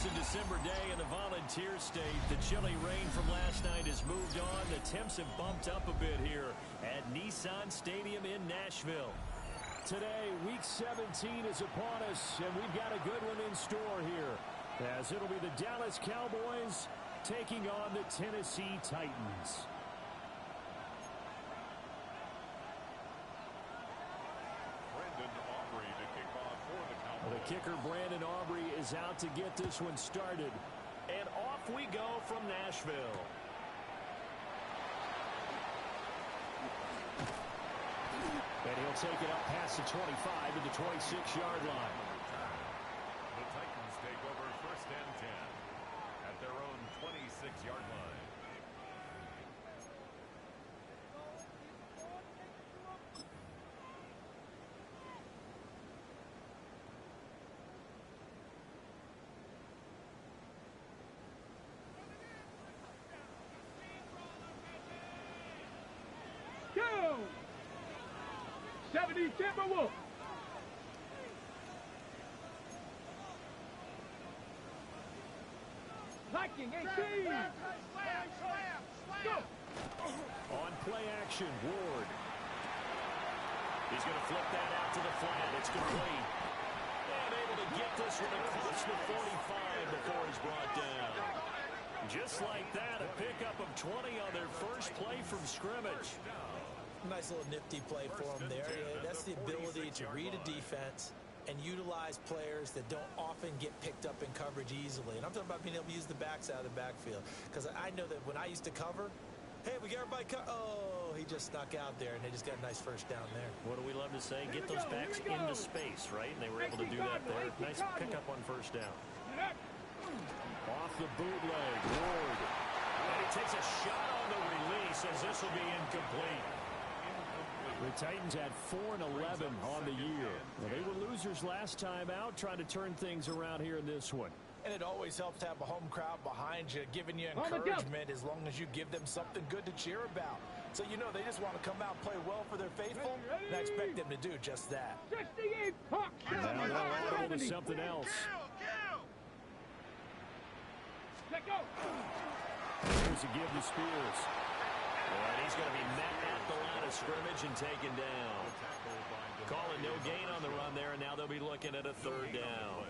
It's a December day in the Volunteer State. The chilly rain from last night has moved on. The temps have bumped up a bit here at Nissan Stadium in Nashville. Today, Week 17 is upon us, and we've got a good one in store here, as it'll be the Dallas Cowboys taking on the Tennessee Titans. The kicker, Brandon Aubrey, is out to get this one started. And off we go from Nashville. And he'll take it up past the 25 to the 26-yard line. The Titans take over 1st and 10 at their own 26-yard line. Go! 70 Timberwolf. Hiking 18. Go! On play action, Ward. He's going to flip that out to the flat. It's complete. And able to get this one across the 45 before he's brought down. Just like that, a pickup of 20 on their first play from scrimmage. Nice little nifty play for him there. That's the ability to read a defense and utilize players that don't often get picked up in coverage easily. And I'm talking about being able to use the backs out of the backfield. Because I know that when I used to cover, hey, we got everybody oh, he just snuck out there, and they just got a nice first down there. What do we love to say? Get those backs into space, right? And they were able to do that there. Nice pickup on first down. Off the bootleg, Ward. And he takes a shot on the release as this will be incomplete. The Titans had 4 and 11 on the year. Well, they were losers last time out, trying to turn things around here in this one. And it always helps to have a home crowd behind you, giving you encouragement as long as you give them something good to cheer about. So, you know, they just want to come out and play well for their faithful, and I expect them to do just that. 68 puck. Now they'll audible to something else. Let go. Here's a give to Spears. And he's going to be met at the line of scrimmage and taken down. Calling no gain on the run there, and now they'll be looking at a 3rd down.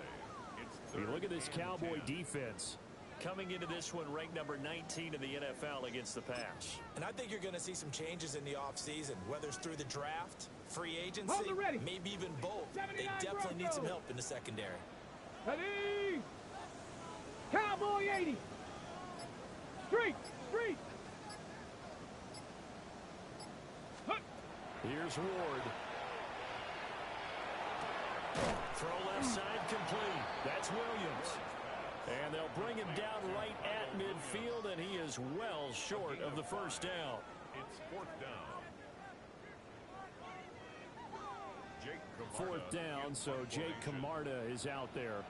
You look at this Cowboy defense. Coming into this one ranked number 19 in the NFL against the pass. And I think you're going to see some changes in the offseason, whether it's through the draft, free agency, maybe even both. They definitely need some help in the secondary. Ready? Cowboy 80. Street. Here's Ward. Throw left side complete. That's Williams. And they'll bring him down right at midfield, and he is well short of the first down. It's 4th down. 4th down, so Jake Camarda is out there.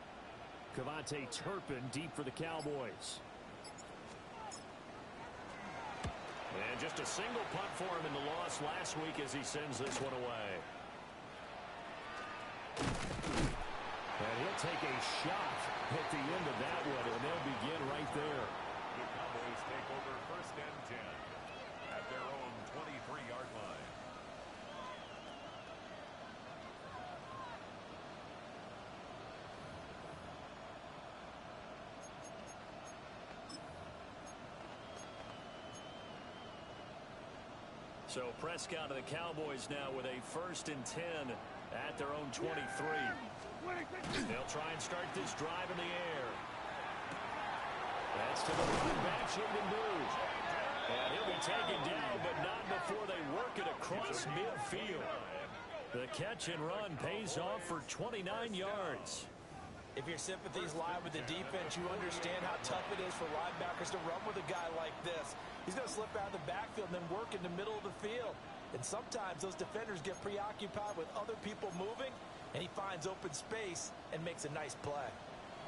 Cavante Turpin deep for the Cowboys. And just a single punt for him in the loss last week as he sends this one away. And he'll take a shot at the end of that one, and they'll begin right there. The Cowboys take over 1st and 10 at their own 23-yard line. So Prescott of the Cowboys now with a 1st and 10 at their own 23. They'll try and start this drive in the air. That's to the running back, Jaden Booth. And he'll be taken down, but not before they work it across midfield. The catch and run pays off for 29 yards. If your sympathies lie with the defense, you understand how tough it is for linebackers to run with a guy like this. He's going to slip out of the backfield and then work in the middle of the field. And sometimes those defenders get preoccupied with other people moving, and he finds open space and makes a nice play.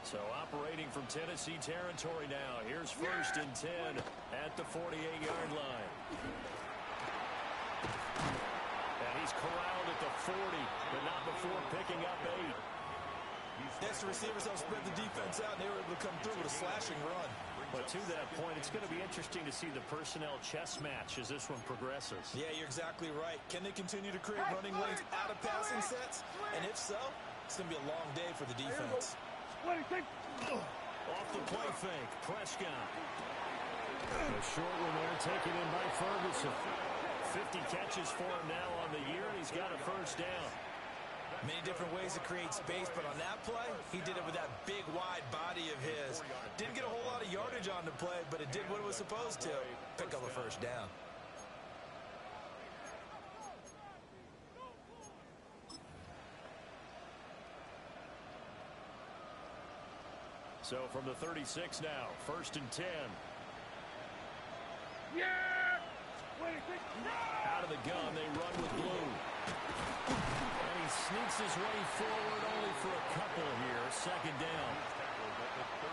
So operating from Tennessee territory now. Here's 1st and 10 at the 48-yard line. And he's corralled at the 40, but not before picking up 8. This Plus, the receivers helped spread the defense out, and they were able to come through with a slashing run. But to that point, it's going to be interesting to see the personnel chess match as this one progresses. Yeah, you're exactly right. Can they continue to create running lanes out of passing sets? And if so, it's going to be a long day for the defense. Off the play fake, Prescott. A short one there, taken in by Ferguson. 50 catches for him now on the year, and he's got a first down. Many different ways to create space, but on that play, he did it with that big, wide body of his. Didn't get a whole lot of yardage on the play, but it did what it was supposed to. Pick up a first down. So from the 36 now, 1st and 10. Yeah! Out of the gun, they run with Blue. And he sneaks his way forward only for a couple here. 2nd down.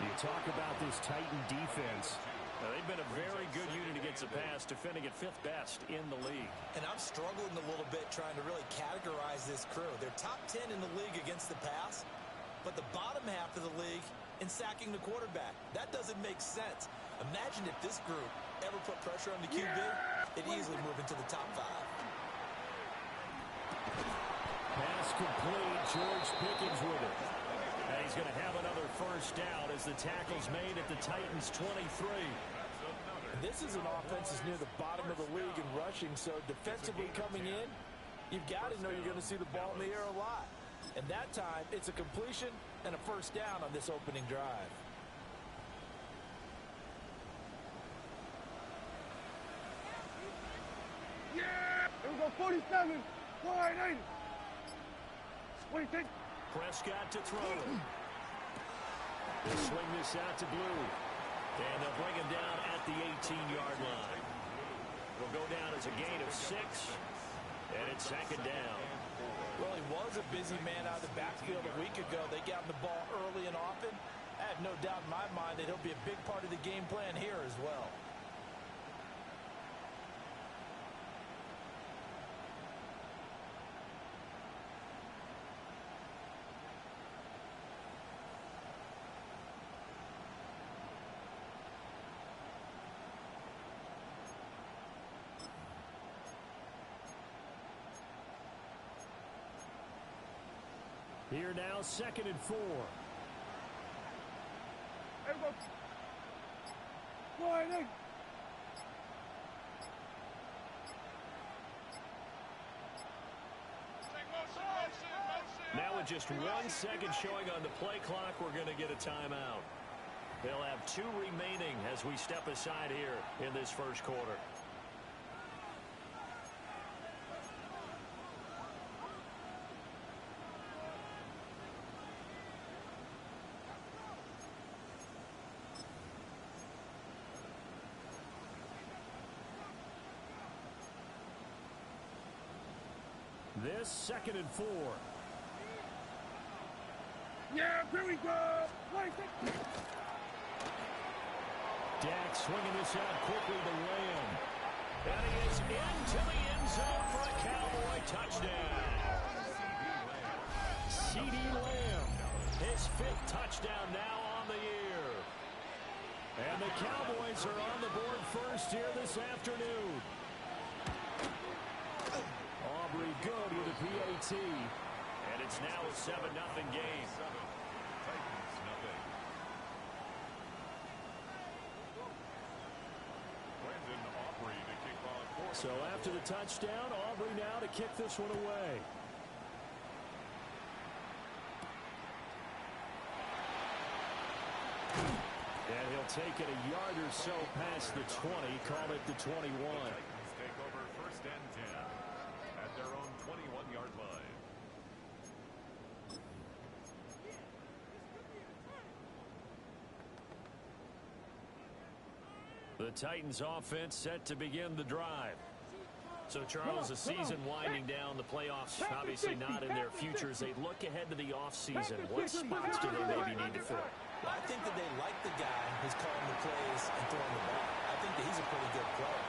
You talk about this Titan defense. They've been a very good unit against the pass, defending at 5th best in the league. And I'm struggling a little bit trying to really categorize this crew. They're top 10 in the league against the pass, but the bottom half of the league in sacking the quarterback. That doesn't make sense. Imagine if this group ever put pressure on the QB, it'd easily move into the top 5. Pass complete. George Pickens with it. And he's going to have another first down as the tackle's made at the Titans' 23. This is an offense that's near the bottom of the league in rushing, so defensively coming in, you've got to know you're going to see the ball in the air a lot. And that time, it's a completion and a first down on this opening drive. Yeah! Here we go, 47, 480. What do you think? Prescott to throw. They'll swing this out to Blue. And they'll bring him down at the 18-yard line. Will go down as a gain of 6. And it's 2nd down. Well, he was a busy man out of the backfield a week ago. They got him the ball early and often. I have no doubt in my mind that he'll be a big part of the game plan here as well. Here now, 2nd and 4. Here we go. 480. Now with just 1 second showing on the play clock, we're going to get a timeout. They'll have 2 remaining as we step aside here in this first quarter. This 2nd and 4. Yeah, here we go. Dak swinging this out quickly to Lamb. And he is into the end zone for a Cowboy touchdown. C.D. Lamb, his 5th touchdown now on the year. And the Cowboys are on the board first here this afternoon. Aubrey good with a PAT. And it's now a 7-0 game. So after the touchdown, Aubrey now to kick this one away. And he'll take it a yard or so past the 20, call it the 21. Titans take over 1st and 10 at their own 21-yard line. The Titans offense set to begin the drive. So, Charles, the season winding down, the playoffs obviously not in their future. As they look ahead to the offseason, what spots do they maybe need to fill? Well, I think that they like the guy who's calling the plays and throwing the ball. I think that he's a pretty good player.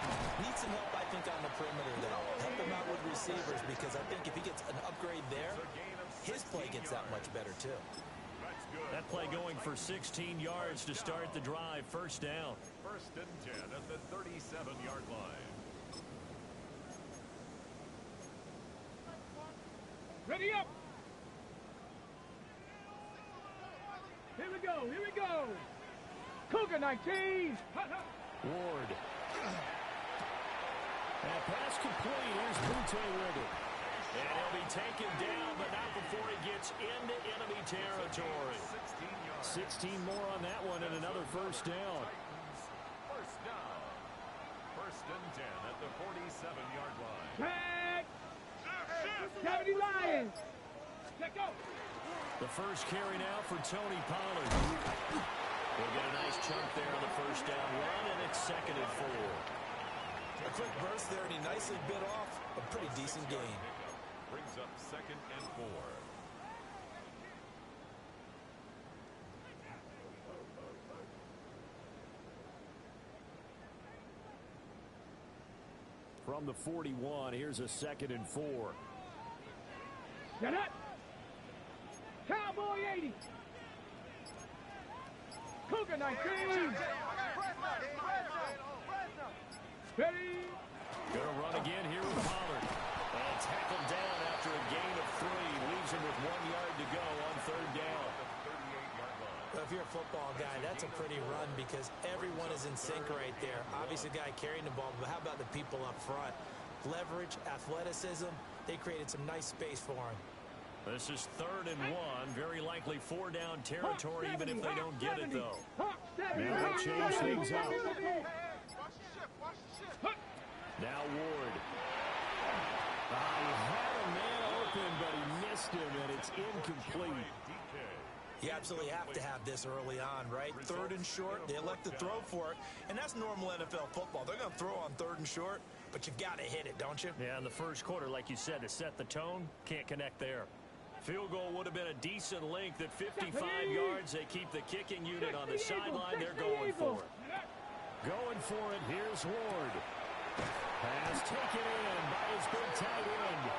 Needs some help, I think, on the perimeter, though. Help him out with receivers, because I think if he gets an upgrade there, his play gets that much better, too. That's That play going for 16 yards to start the drive. First down. First and 10 at the 37-yard line. Ready up. Here we go. Here we go. Cougar 19. Ward. That pass complete. Here's Butte with it. And he'll be taken down, but not before he gets into enemy territory. 16 more on that one and another first down. First down. First and 10 at the 47-yard line. Tag. 70 Lions. Check go. The first carry now for Tony Pollard. We'll get a nice chunk there on the first down run, and it's second and 4. A quick burst there, and he nicely bit off a pretty decent gain. Brings up second and 4. From the 41, here's a second and 4. Get up. Cowboy 80. Cougar 19. Ready. Gonna run again here with Pollard. And tackled down after a gain of 3. Leaves him with 1 yard to go on third down. Well, if you're a football guy, that's a pretty run because everyone is in sync right there. Obviously, the guy carrying the ball, but how about the people up front? Leverage, athleticism, they created some nice space for him. This is third and 1. Very likely 4-down territory, even if they don't get it, though. Now they'll change things up. Now Ward. He had a man open, but he missed him, and it's incomplete. You absolutely have to have this early on, right? Third and short, they elect to throw for it, and that's normal NFL football. They're going to throw on third and short, but you've got to hit it, don't you? Yeah, in the first quarter, like you said, to set the tone, can't connect there. Field goal would have been a decent length at 55 yards. They keep the kicking unit on the sideline. They're going for it. Going for it. Here's Ward. Pass taken in by his big tight end.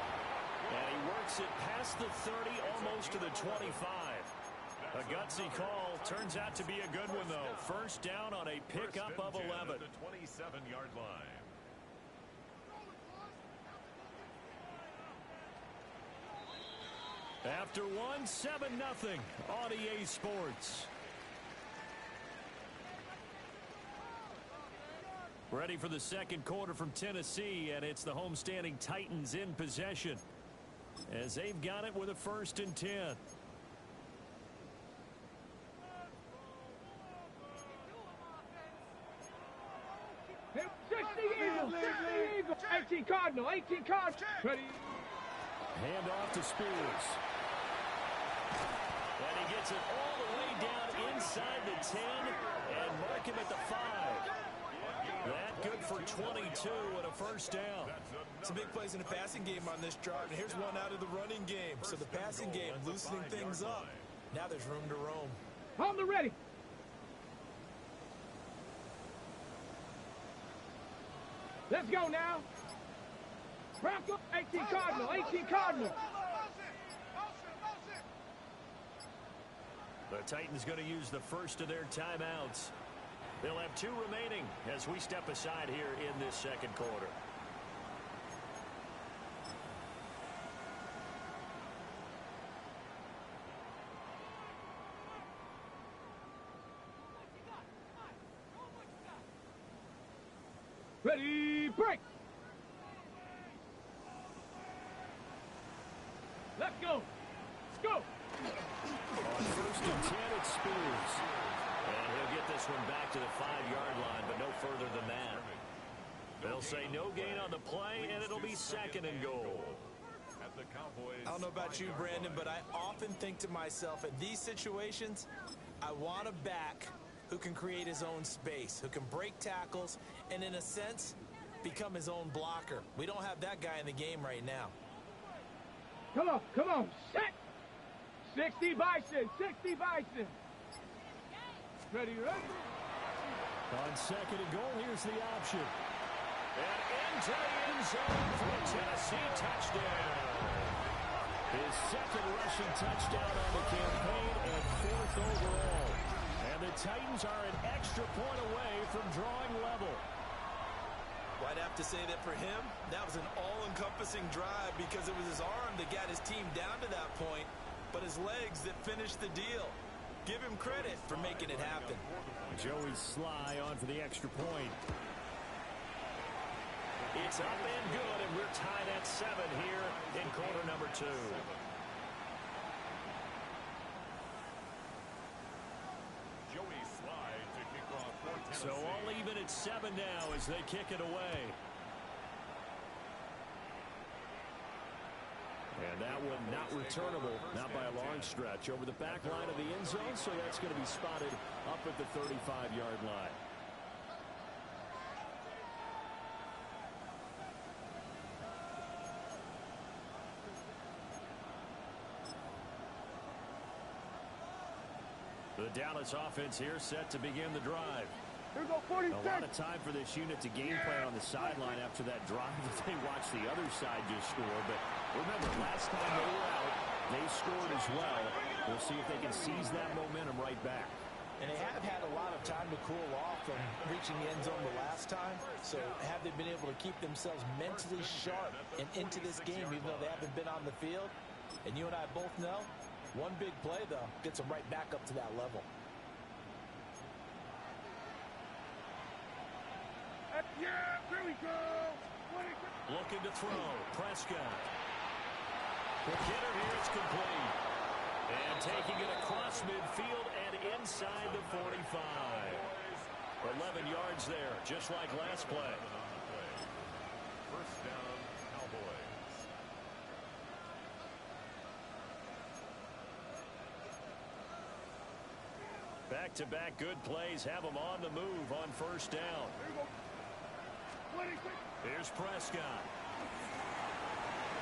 And he works it past the 30, almost to the 25. A gutsy call. Turns out to be a good one, though. First down on a pickup of 11. The 27-yard line. After 7-0 on EA Sports. Ready for the second quarter from Tennessee, and it's the homestanding Titans in possession as they've got it with a first and 10. Eagle. 18 Cardinal. 18 Cardinal. Ready. Hand off to Spears. And he gets it all the way down inside the 10 and mark him at the 5. That good for 22 and a first down. Some big plays in the passing game on this drive, and here's one out of the running game. So the passing game loosening things up. Now there's room to roam. On the ready. Let's go now. Bronco, 18 Cardinal, 18 Cardinal. The Titans going to use the first of their timeouts. They'll have 2 remaining as we step aside here in this second quarter. Ready, break. Let's go. Let's go. On first and 10, it's Spears. And he'll get this one back to the 5-yard line, but no further than that. They'll say no gain on the play, and it'll be second and goal. I don't know about you, Brandon, but I often think to myself, in these situations, I want a back who can create his own space, who can break tackles, and in a sense, become his own blocker. We don't have that guy in the game right now. Come on, set. 60 Bison, 60 Bison. Ready. On second and goal, here's the option. And into the end zone for a Tennessee touchdown. His second rushing touchdown on the campaign and 4th overall. And the Titans are an extra point away from drawing level. Well, I'd have to say that for him, that was an all-encompassing drive because it was his arm that got his team down to that point, but his legs that finished the deal. Give him credit for making it happen. Joey Sly on for the extra point. It's up and good, and we're tied at 7 here in quarter number 2. Joey Sly to kick off for Tennessee. So all even at 7 now as they kick it away. And that one not returnable, not by a long stretch, over the back line of the end zone, so that's going to be spotted up at the 35-yard line. The Dallas offense here set to begin the drive. Here we go, 46. A lot of time for this unit to game plan on the sideline after that drive that they watched the other side just score. But remember, last time they were out, they scored as well. We'll see if they can seize that momentum right back. And they have had a lot of time to cool off from reaching the end zone the last time. So have they been able to keep themselves mentally sharp and into this game, even though they haven't been on the field? And you and I both know, one big play, though, gets them right back up to that level. Yeah, here we go. Looking to throw. Prescott. The hitter here is complete. And taking it across midfield and inside the 45. 11 yards there, just like last play. First down, Cowboys. Back-to-back good plays have them on the move on first down. Here's Prescott.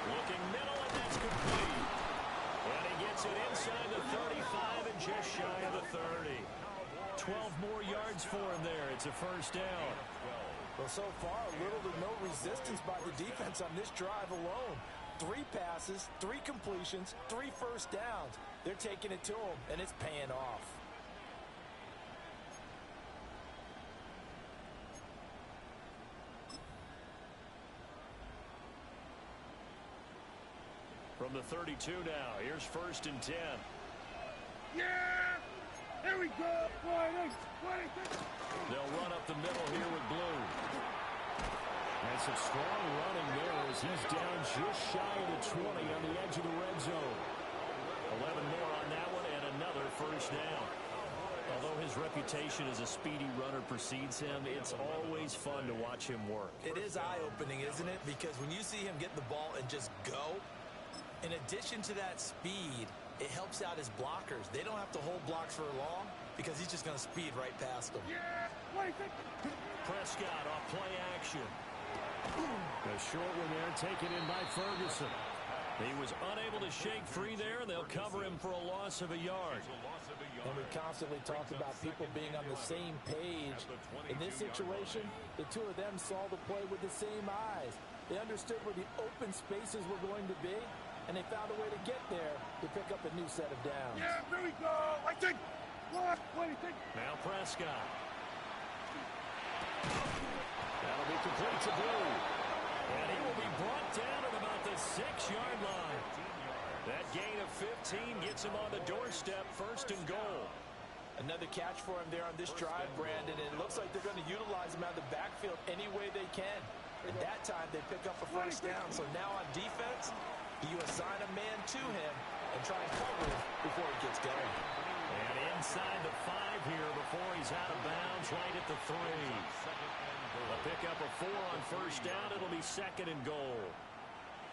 Looking middle, and that's complete. And he gets it inside the 35 and just shy of the 30. 12 more yards for him there. It's a first down. Well, so far, little to no resistance by the defense on this drive alone. 3 passes, 3 completions, 3 first downs. They're taking it to him, and it's paying off. From the 32 now, here's first and 10. Yeah! Here we go! 26. They'll run up the middle here with Blue. And some strong running there as he's down just shy of the 20 on the edge of the red zone. 11 more on that one and another first down. Although his reputation as a speedy runner precedes him, it's always fun to watch him work. It is eye-opening, isn't it? Because when you see him get the ball and just go, in addition to that speed, it helps out his blockers. They don't have to hold blocks for long because he's just going to speed right past them. Yeah! 26. Prescott off play action. A short one there taken in by Ferguson. He was unable to shake free there, and they'll cover him for a loss of a yard. And we constantly talk about people being on the same page. In this situation, the two of them saw the play with the same eyes. They understood where the open spaces were going to be, and they found a way to get there to pick up a new set of downs. Yeah, here we go. I think. 26. Now Prescott. That'll be complete to Blue. And he will be brought down at about the 6-yard line. That gain of 15 gets him on the doorstep, first and goal. Another catch for him there on this drive, Brandon, and it looks like they're going to utilize him out of the backfield any way they can. At that time, they pick up a first down. So now on defense, you assign a man to him and try and cover him before he gets going. And inside the 5 here before he's out of bounds, right at the 3. A pickup of 4 on first down. It'll be second and goal.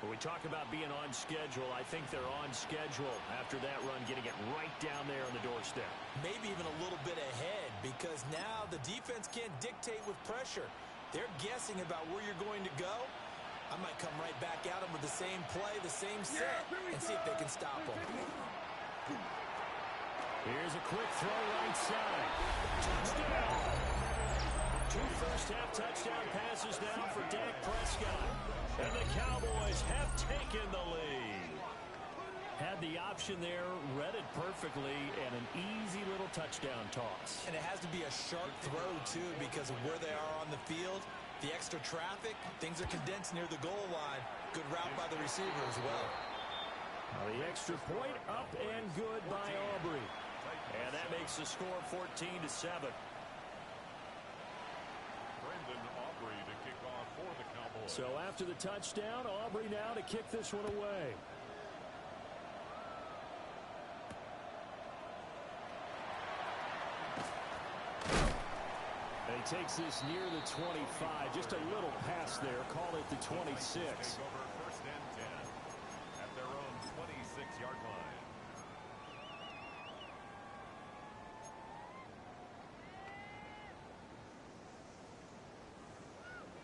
When we talk about being on schedule, I think they're on schedule after that run, getting it right down there on the doorstep. Maybe even a little bit ahead because now the defense can't dictate with pressure. They're guessing about where you're going to go. I might come right back at them with the same play, the same set, and see if they can stop them. Here's a quick throw right side. Touchdown! 2 first-half touchdown passes now for Dak Prescott. And the Cowboys have taken the lead. Had the option there, read it perfectly, and an easy little touchdown toss. And it has to be a sharp throw, too, because of where they are on the field. The extra traffic, things are condensed near the goal line. Good route by the receiver as well. The extra point up and good by Aubrey. And that makes the score 14-7. To kick off for the Cowboys. So after the touchdown, Aubrey now to kick this one away. And he takes this near the 25. Just a little pass there. Call it the 26. Take over first and 10 at their own 26-yard line.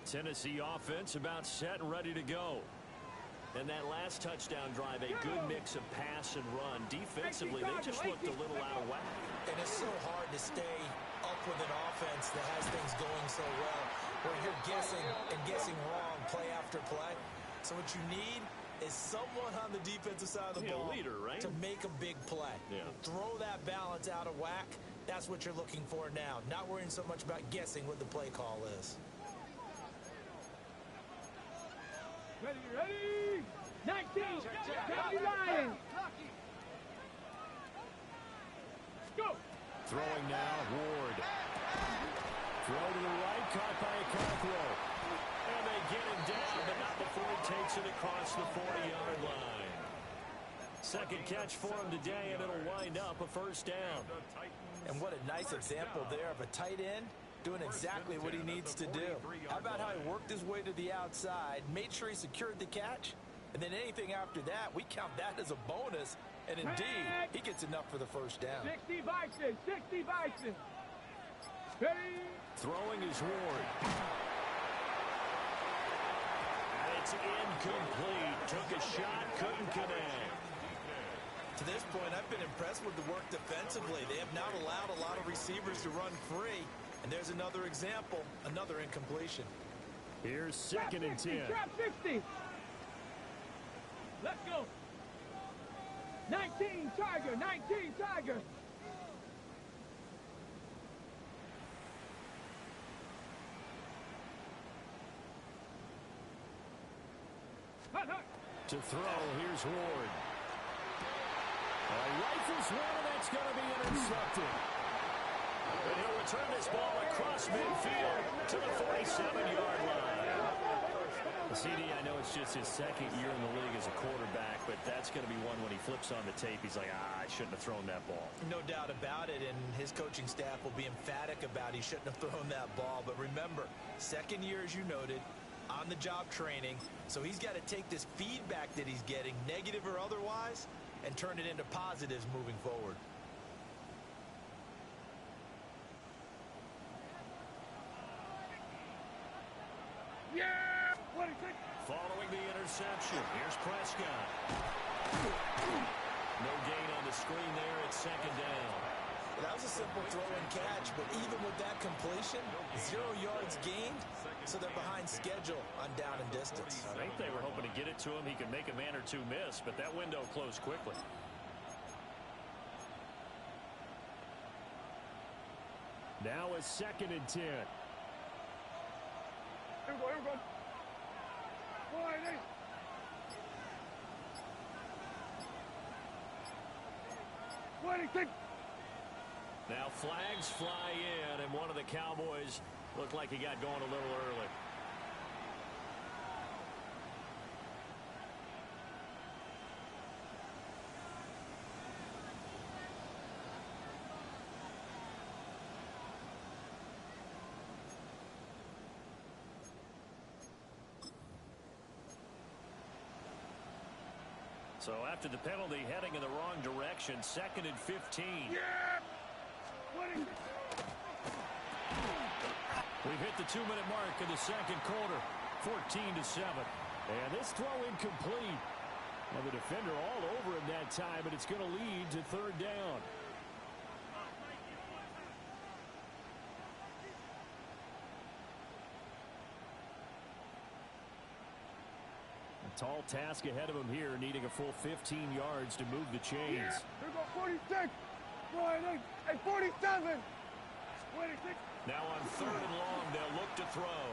Tennessee offense about set and ready to go. And that last touchdown drive, a good mix of pass and run. Defensively, they just looked a little out of whack. And it's so hard to stay up with an offense that has things going so well, where you're guessing and guessing wrong play after play. So what you need is someone on the defensive side of the ball leader, right? to make a big play. Yeah. Throw that balance out of whack. That's what you're looking for now. Not worrying so much about guessing what the play call is. Ready, ready! 19! County Lions! Go! Throwing now, Ward. Throw to the right, caught by Okonkwo. And they get him down, but not before he takes it across the 40-yard line. Second catch for him today, and it'll wind up a first down. And what a nice example there of a tight end doing exactly what he needs to do. How about how he worked his way to the outside, made sure he secured the catch, and then anything after that, we count that as a bonus. And indeed, he gets enough for the first down. 60 Bison! 60 Bison! Ready? Throwing is Ward. And it's incomplete. Took a shot, couldn't connect. To this point, I've been impressed with the work defensively. They have not allowed a lot of receivers to run free. And there's another example, another incompletion. Here's second and 10. Trap 60! Let's go! 19 Tiger! 19 Tiger! Hut, hut. To throw, here's Ward. Rifles one, and that's going to be intercepted. And he'll return this ball across midfield to the 47-yard line. CD, I know it's just his second year in the league as a quarterback, but that's going to be one when he flips on the tape. He's like, I shouldn't have thrown that ball. No doubt about it, and his coaching staff will be emphatic about he shouldn't have thrown that ball. But remember, second year, as you noted, on-the-job training, so he's got to take this feedback that he's getting, negative or otherwise, and turn it into positives moving forward. Yeah! Following the interception, here's Prescott. No gain on the screen there. It's second down. That was a simple throw and catch, but even with that completion, 0 yards gained, so they're behind schedule on down and distance. I think they were hoping to get it to him. He could make a man or two miss, but that window closed quickly. Now it's second and 10. Here we go, here we go. Boy, hey. Now flags fly in, and one of the Cowboys looked like he got going a little early. So after the penalty, heading in the wrong direction, second and 15. Yeah! We've hit the 2-minute mark in the second quarter, 14-7. And this throw incomplete. Well, the defender all over him that time, but it's going to lead to third down. tall task ahead of him here, needing a full 15 yards to move the chains. Yeah, here go 46, 48, and 47. 26. Now on 3rd and long, they'll look to throw.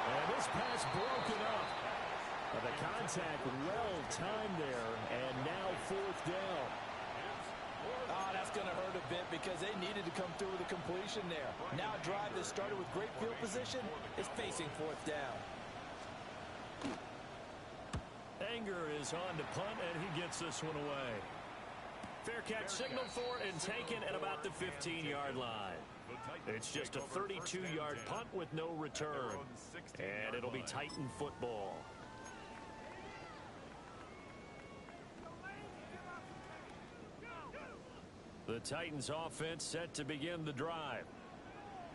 And this pass broken up. But the contact well timed there, and now 4th down. Oh, that's going to hurt a bit because they needed to come through with a completion there. Now a drive that started with great field position is facing 4th down. Anger is on to punt, and he gets this one away. Fair catch signaled for and taken at about the 15-yard line. It's just a 32-yard punt with no return. And it'll be Titan football. The Titans offense set to begin the drive.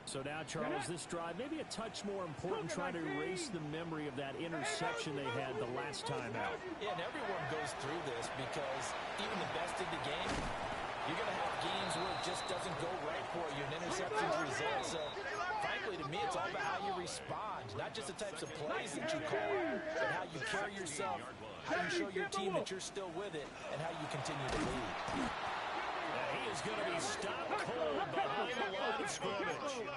So now, Charles, this drive maybe a touch more important, trying to erase the memory of that interception they had the last time out. Yeah, and everyone goes through this because even the best in the game, you're going to have games where it just doesn't go right for you, and interceptions result. So, frankly, to me, it's all about how you respond, not just the types of plays that you call, but how you carry yourself, how you show your team that you're still with it, and how you continue to lead. He is going to be stopped cold behind the line of scrimmage.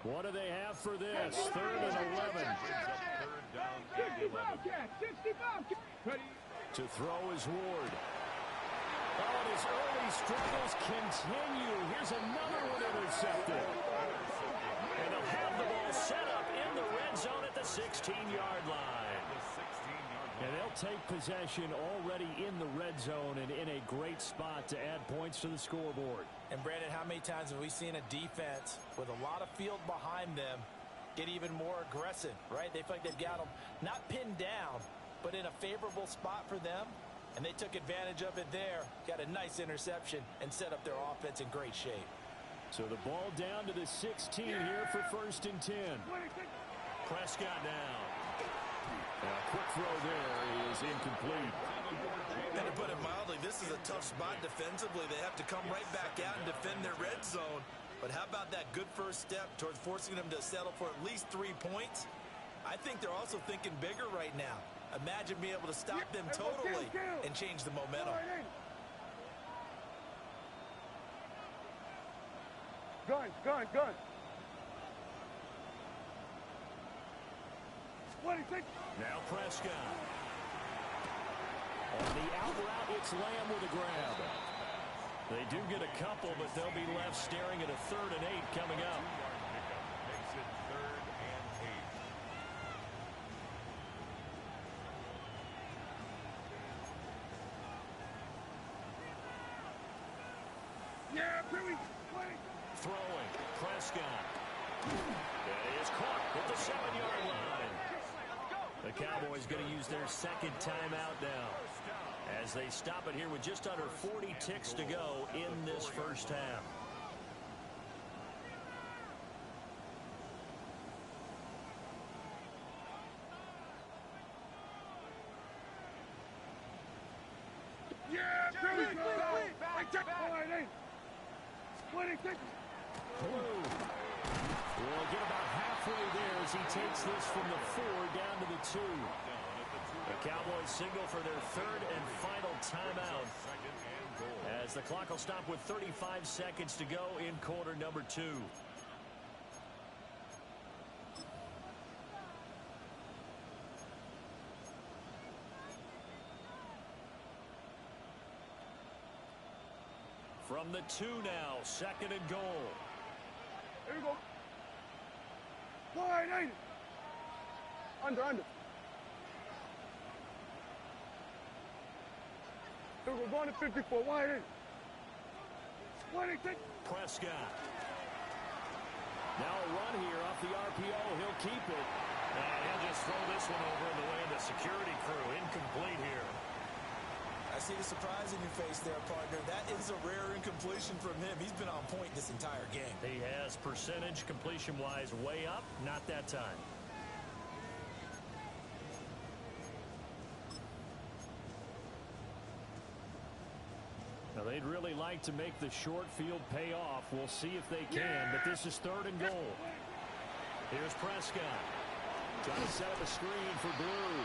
What do they have for this? 3rd and 11. To throw is Ward. Oh, and his early struggles continue. Here's another one intercepted. And they'll have the ball set up in the red zone at the 16-yard line. And they'll take possession already in the red zone and in a great spot to add points to the scoreboard. And, Brandon, how many times have we seen a defense with a lot of field behind them get even more aggressive, right? They feel like they've got them not pinned down, but in a favorable spot for them. And they took advantage of it there, got a nice interception, and set up their offense in great shape. So the ball down to the 16 here for 1st and 10. Prescott now. A quick throw there is incomplete. And to put it mildly, this is a tough spot defensively. They have to come right back out and defend their red zone. But how about that good first step towards forcing them to settle for at least 3 points? I think they're also thinking bigger right now. Imagine being able to stop them totally and change the momentum. Gun. 26. Now Prescott. On the out route, it's Lamb with a grab. They do get a couple, but they'll be left staring at a 3rd and 8 coming up. Makes it 3rd and 8. Yeah, Billy. Throwing. Prescott. That is caught at the 7-yard line. The Cowboys going to use their 2nd timeout now as they stop it here with just under 40 ticks to go in this first half. Yeah, Billy. Wait. 26. We'll get about halfway there as he takes this from the 4 down to the 2. The Cowboys signal for their 3rd and final timeout as the clock will stop with 35 seconds to go in quarter number 2. From the 2 now, 2nd and goal. Here we go. Wide. Under. Here we go. Going to 54. Wide. 26. Prescott. Now a run here off the RPO. He'll keep it. And he'll just throw this one over in the way of the security crew. Incomplete here. I see the surprise in your face there, partner. That is a rare incompletion from him. He's been on point this entire game. He has percentage completion-wise way up. Not that time. Now, they'd really like to make the short field pay off. We'll see if they can, but this is 3rd and goal. Here's Prescott. Trying to set up a screen for Blue.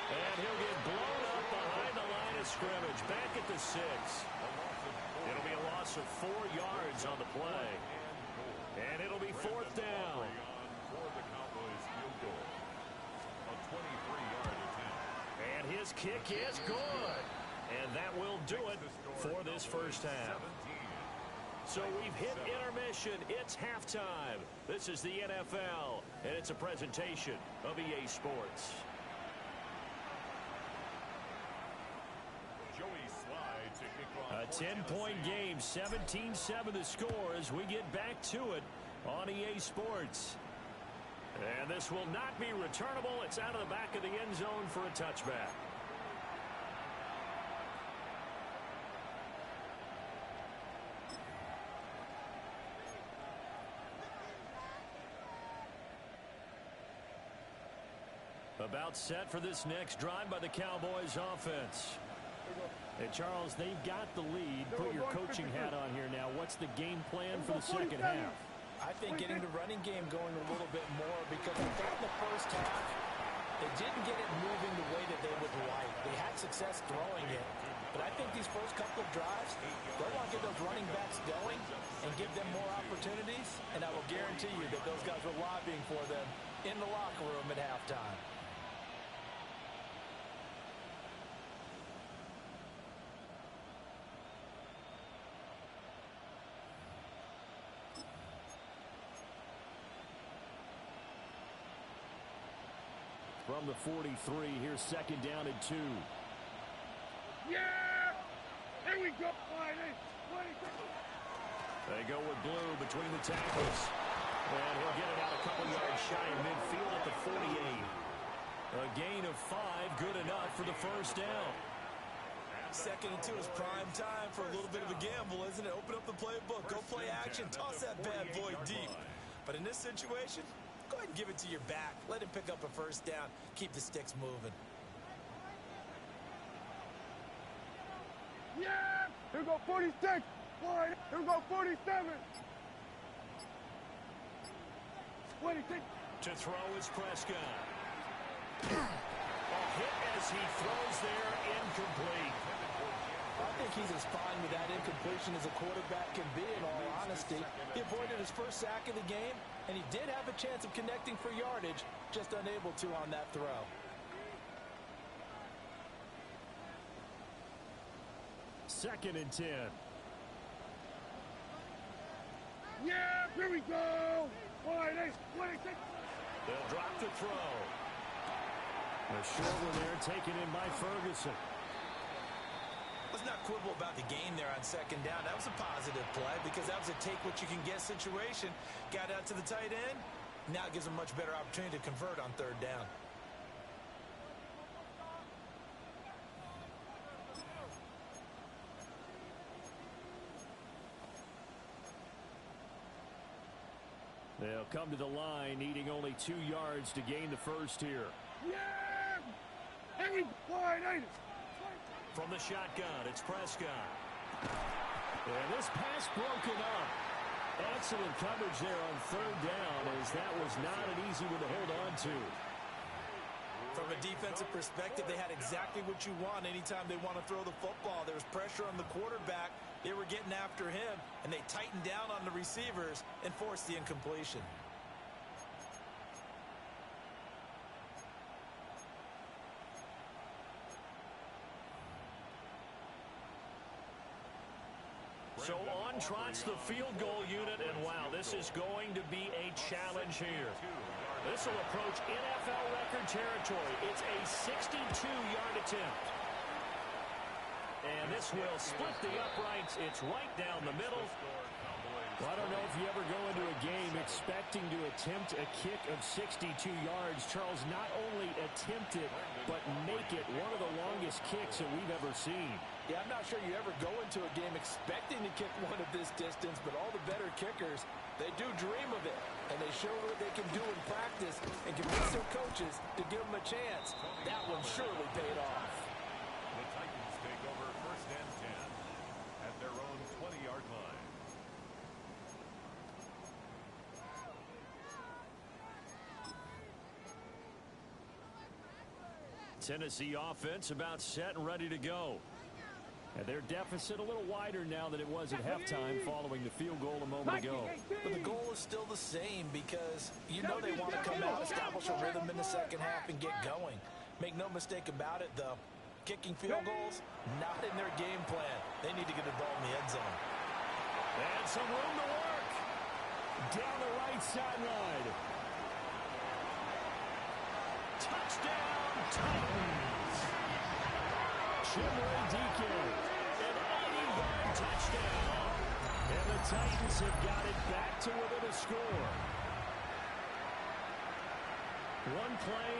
And he'll get blown up behind the line of scrimmage. Back at the 6. It'll be a loss of 4 yards on the play. And it'll be 4th down. And his kick is good. And that will do it for this first half. So we've hit intermission. It's halftime. This is the NFL, and it's a presentation of EA Sports. A 10-point game, 17-7 the score as we get back to it on EA Sports. And this will not be returnable. It's out of the back of the end zone for a touchback. About set for this next drive by the Cowboys offense. And Charles, they've got the lead. Put your coaching hat on here now. What's the game plan for the second half? I think getting the running game going a little bit more, because I think in the first half, they didn't get it moving the way that they would like. They had success throwing it. But I think these first couple of drives, they want to get those running backs going and give them more opportunities. And I will guarantee you that those guys were lobbying for them in the locker room at halftime. From the 43, here's second down and 2. Yeah! Here we go. They go with Blue between the tackles. And he'll get it out a couple yards shy of midfield at the 48. A gain of 5, good enough for the first down. Second and 2 is prime time for a little bit of a gamble, isn't it? Open up the playbook, go play action, toss that bad boy deep. But in this situation, go ahead and give it to your back. Let him pick up a first down. Keep the sticks moving. Yeah! Here we go, 46. Here we go, 47. 26. To throw is Prescott. A hit as he throws there, incomplete. I think he's as fine with that incompletion as a quarterback can be, in all honesty. He avoided his first sack of the game, and he did have a chance of connecting for yardage, just unable to on that throw. Second and 10. Yeah, here we go. 26. They'll drop the throw. A short one there taken in by Ferguson. Let's not quibble about the gain there on second down. That was a positive play because that was a take-what-you-can-get situation. Got out to the tight end. Now it gives them much better opportunity to convert on third down. They'll come to the line, needing only 2 yards to gain the first here. Yeah! Here we go. 28. From the shotgun, it's Prescott. And this pass broken up. Excellent coverage there on third down, as that was not an easy one to hold on to. From a defensive perspective, they had exactly what you want anytime they want to throw the football. There was pressure on the quarterback. They were getting after him, and they tightened down on the receivers and forced the incompletion. So on trots the field goal unit, and wow, this is going to be a challenge here. This will approach NFL record territory. It's a 62-yard attempt. And this will split the uprights. It's right down the middle. Well, I don't know if you ever go into a game expecting to attempt a kick of 62 yards. Charles, not only attempt it, but make it one of the longest kicks that we've ever seen. Yeah, I'm not sure you ever go into a game expecting to kick one of this distance, but all the better kickers, they do dream of it. And they show what they can do in practice and convince their coaches to give them a chance. That one surely paid off. The Titans take over first and 10 at their own 20-yard line. Tennessee offense about set and ready to go. And their deficit a little wider now than it was at halftime following the field goal a moment ago. But the goal is still the same because you know they want to come out, establish a rhythm in the second half, and get going. Make no mistake about it, though. Kicking field goals, not in their game plan. They need to get the ball in the end zone. And some room to work. Down the right sideline. Touchdown, Titans. Chimere Deacon, an 80-yard touchdown. And the Titans have got it back to within a score. One play,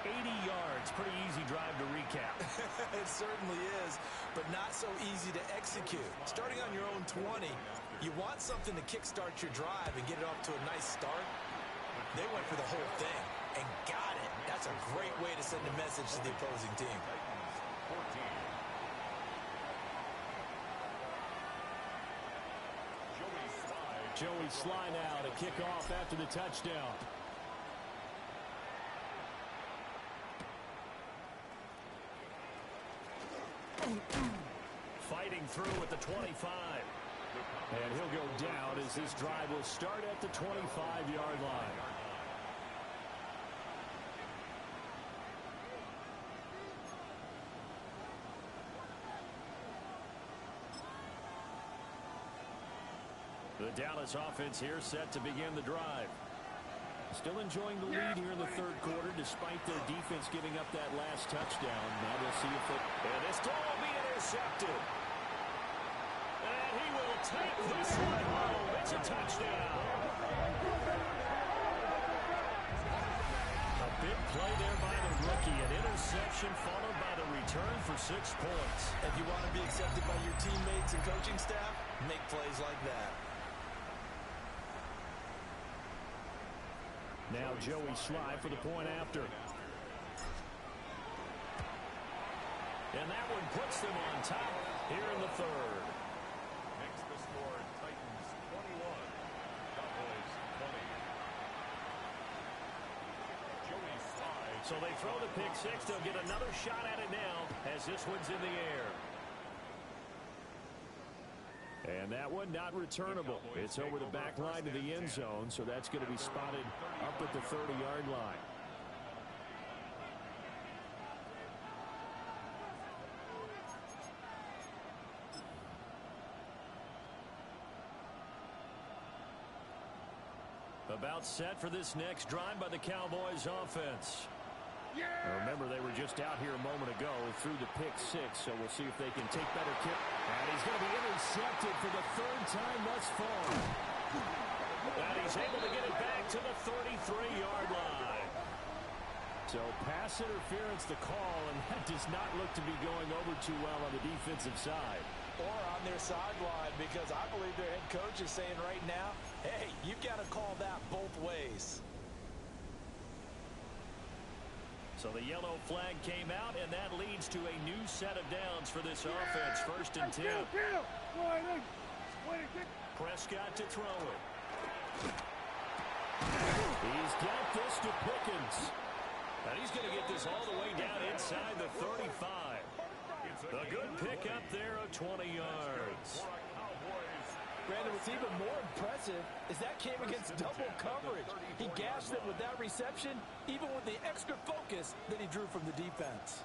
80 yards. Pretty easy drive to recap. It certainly is, but not so easy to execute. Starting on your own 20, you want something to kickstart your drive and get it off to a nice start. They went for the whole thing and got it. That's a great way to send a message to the opposing team. Joey Sly now to kick off after the touchdown. Fighting through at the 25. And he'll go down as this drive will start at the 25-yard line. The Dallas offense here set to begin the drive. Still enjoying the lead here in the third quarter despite their defense giving up that last touchdown. Now we'll see if it... And this ball will be intercepted. And he will take this one home. It's a touchdown. A big play there by the rookie. An interception followed by the return for 6 points. If you want to be accepted by your teammates and coaching staff, make plays like that. Now Joey Sly for the point after. And that one puts them on top here in the third. Makes the score Titans 21, Cowboys 20. Joey Sly. So they throw the pick six. They'll get another shot at it now as this one's in the air. And that one not returnable. It's over the back line to the end zone, so that's going to be spotted up at the 30-yard line. About set for this next drive by the Cowboys offense. Now remember, they were just out here a moment ago through the pick six, so we'll see if they can take better care. And he's going to be intercepted for the third time thus far. And he's able to get it back to the 33-yard line. So pass interference the call, and that does not look to be going over too well on the defensive side. Or on their sideline, because I believe their head coach is saying right now, hey, you've got to call that both ways. So the yellow flag came out, and that leads to a new set of downs for this offense. 1st and 10. Prescott to throw it. He's got this to Pickens. And he's going to get this all the way down inside the 35. A good pickup there of 20 yards. Brandon, what's even more impressive is that came against double coverage. He gashed them with that reception, even with the extra focus that he drew from the defense.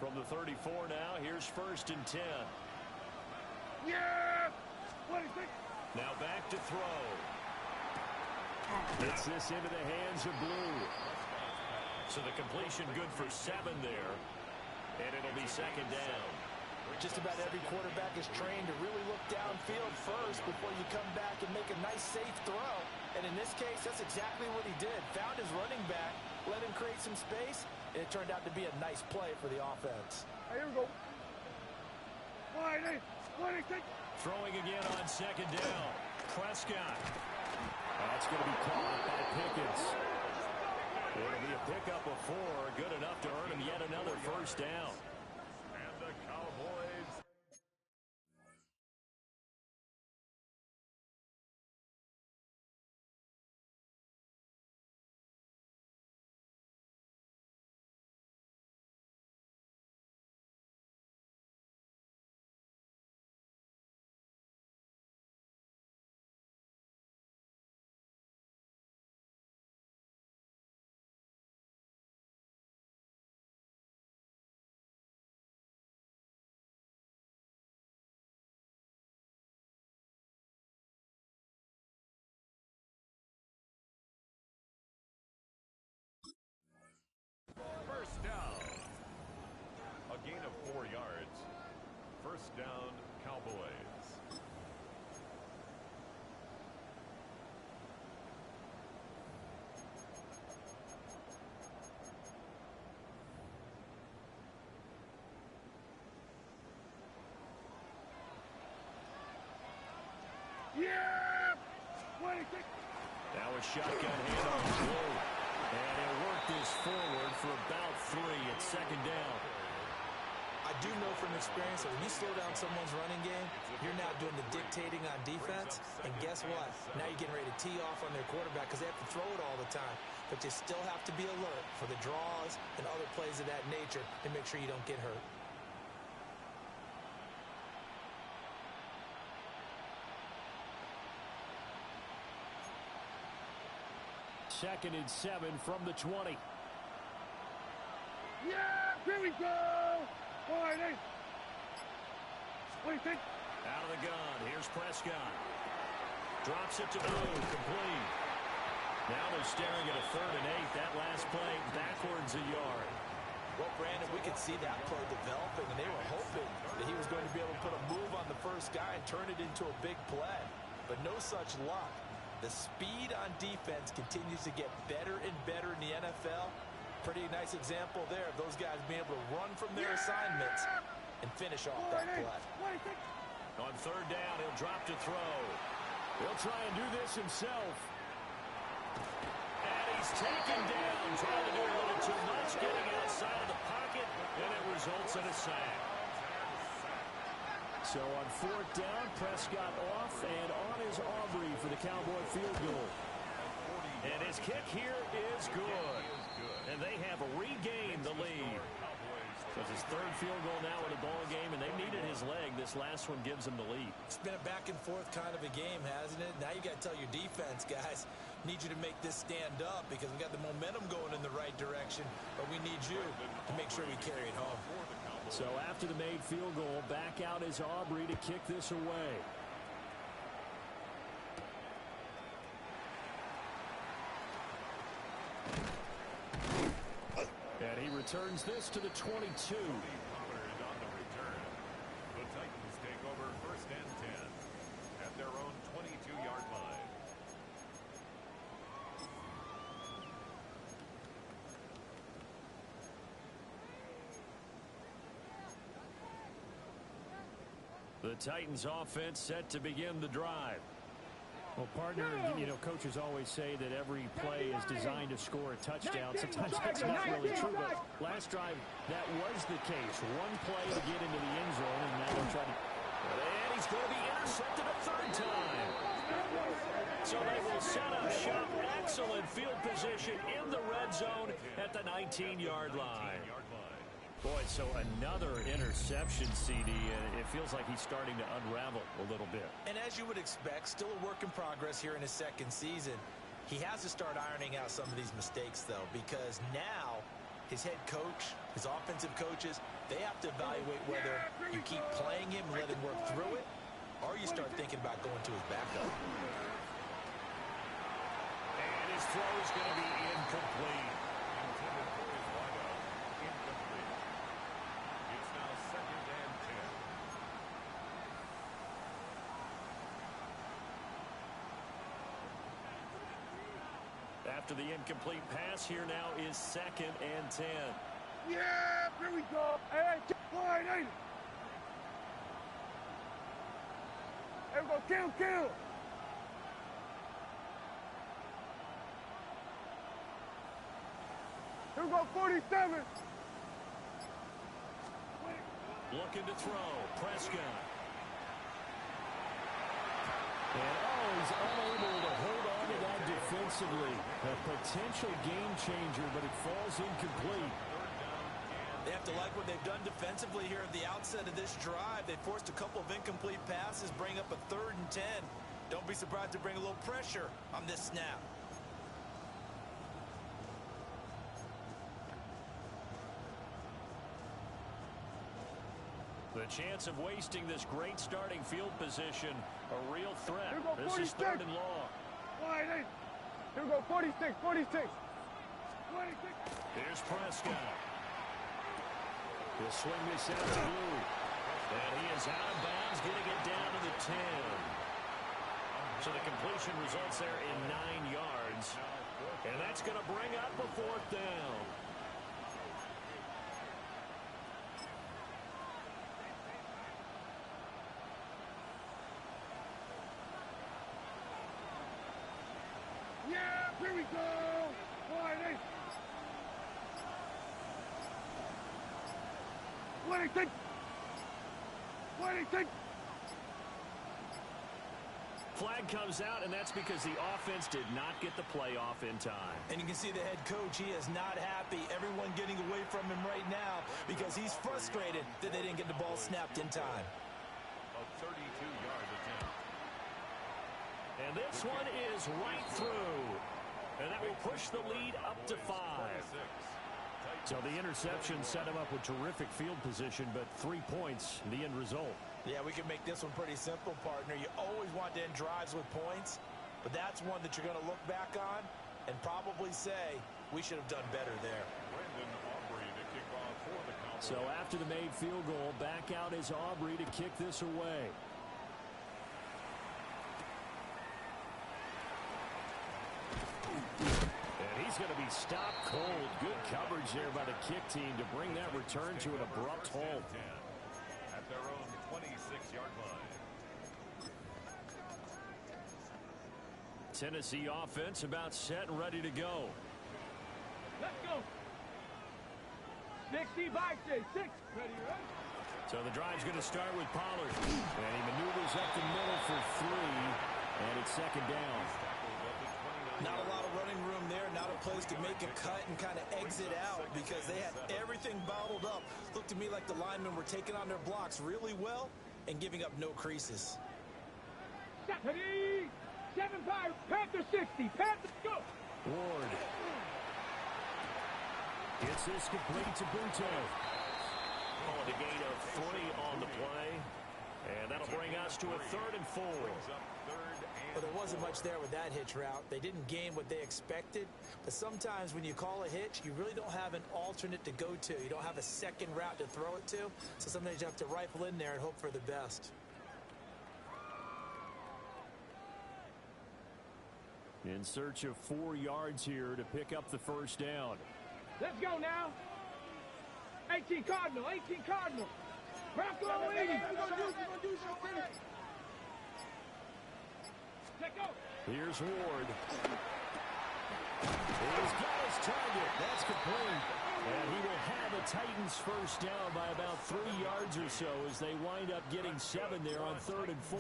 From the 34 now, here's 1st and 10. Yeah! Now back to throw. Gets this into the hands of Blue. So the completion good for 7 there. And it'll be 2nd down. Just about every quarterback is trained to really look downfield first before you come back and make a nice, safe throw. And in this case, that's exactly what he did. Found his running back, let him create some space, and it turned out to be a nice play for the offense. Here we go. Throwing again on 2nd down. Prescott. That's going to be caught by Pickens. It'll be a pickup of 4, good enough to earn him yet another 1st down. gain of 4 yards. First down, Cowboys. Yeah! 26. Now a shotgun handoff low. And he'll work this forward for about 3 at second down. I do know from experience that when you slow down someone's running game, you're now doing the dictating on defense. And guess what? Now you're getting ready to tee off on their quarterback because they have to throw it all the time. But you still have to be alert for the draws and other plays of that nature to make sure you don't get hurt. Second and 7 from the 20. Yeah! Here we go! 48. 26. Out of the gun. Here's Prescott. Drops it to Blue. Complete. Now they're staring at a 3rd and 8. That last play backwards a yard. Well, Brandon, we could see that play developing, and they were hoping that he was going to be able to put a move on the first guy and turn it into a big play. But no such luck. The speed on defense continues to get better and better in the NFL. Pretty nice example there of those guys being able to run from their assignments and finish off that play. On 3rd down, he'll drop to throw. He'll try and do this himself. And he's taken down, trying to do a little too much, getting outside of the pocket, and it results in a sack. So on 4th down, Prescott off, and on is Aubrey for the Cowboy field goal. And his kick here is good. And they have regained the lead. So it's his 3rd field goal now in the ball game, and they needed his leg. This last one gives them the lead. It's been a back-and-forth kind of a game, hasn't it? Now you got to tell your defense, guys, need you to make this stand up because we got the momentum going in the right direction, but we need you to make sure we carry it home. So after the made field goal, back out is Aubrey to kick this away. And he returns this to the 22. The Titans take over 1st and 10 at their own 22-yard line. The Titans offense set to begin the drive. Well, partner, you know, coaches always say that every play is designed to score a touchdown. Sometimes that's not really true, but last drive, that was the case. One play to get into the end zone, and now they're trying to... And he's going to be intercepted a 3rd time. So they will set up shop. Excellent field position in the red zone at the 19-yard line. Boy, so another interception, CD, and it feels like he's starting to unravel a little bit. And as you would expect, still a work in progress here in his 2nd season. He has to start ironing out some of these mistakes, though, because now his head coach, his offensive coaches, they have to evaluate whether you keep playing him and let him work through it, or you start thinking about going to his backup. And his throw is going to be incomplete. Intended for his wideout. Incomplete. It's now 2nd and 10. After the incomplete pass, here now is 2nd and 10. Yeah! Here we go! Hey, wide 80. Here we go! Kill! Here we go! 47. Looking to throw. Prescott. And he's unable to hold on to that defensively. A potential game changer, but it falls incomplete. They have to like what they've done defensively here at the outset of this drive. They forced a couple of incomplete passes, bring up a 3rd and 10. Don't be surprised to bring a little pressure on this snap. The chance of wasting this great starting field position, a real threat. Here we go, This is 3rd and long. Wide 8. Here we go! 46. 26. Here's Prescott. He'll swing this out to Blue. And he is out of bounds, getting it down to the 10. So the completion results there in 9 yards. And that's going to bring up a 4th down. Yeah, here we go. Wide 8. Wide 8. Wide 8. Flag comes out, and that's because the offense did not get the play off in time. And you can see the head coach, he is not happy. Everyone getting away from him right now because he's frustrated that they didn't get the ball snapped in time. A 32-yard attempt. And this one is right through. And that will push the lead up to 5. So the interception set him up with terrific field position, but 3 points, the end result. Yeah, we can make this one pretty simple, partner. You always want to end drives with points, but that's one that you're going to look back on and probably say, we should have done better there. So after the made field goal, back out is Aubrey to kick this away. And he's going to be stopped cold. Good coverage there by the kick team to bring that return to an abrupt halt. At their own 26-yard line. Tennessee offense about set and ready to go. Let's go. 60 by 6. Ready, right? So the drive's going to start with Pollard. And he maneuvers up the middle for 3. And it's 2nd down. Not a lot of running room there, not a place to make a cut and kind of exit out because they had everything bottled up. Looked to me like the linemen were taking on their blocks really well and giving up no creases. 7-5, Panther 60, Panther go. Ward. Gets this complete to Buto. Oh, the gain of 3 on the play. And that'll bring us to a 3rd and 4. Well, there wasn't much there with that hitch route. They didn't gain what they expected. But sometimes when you call a hitch, you really don't have an alternate to go to. You don't have a second route to throw it to. So sometimes you have to rifle in there and hope for the best. In search of 4 yards here to pick up the 1st down. Let's go now. 18 Cardinal, 18 Cardinal. Bronco 80. We're going to do something. Here's Ward. He's got his target. That's complete. And he will have a Titans 1st down by about 3 yards or so as they wind up getting 7 there on 3rd and 4.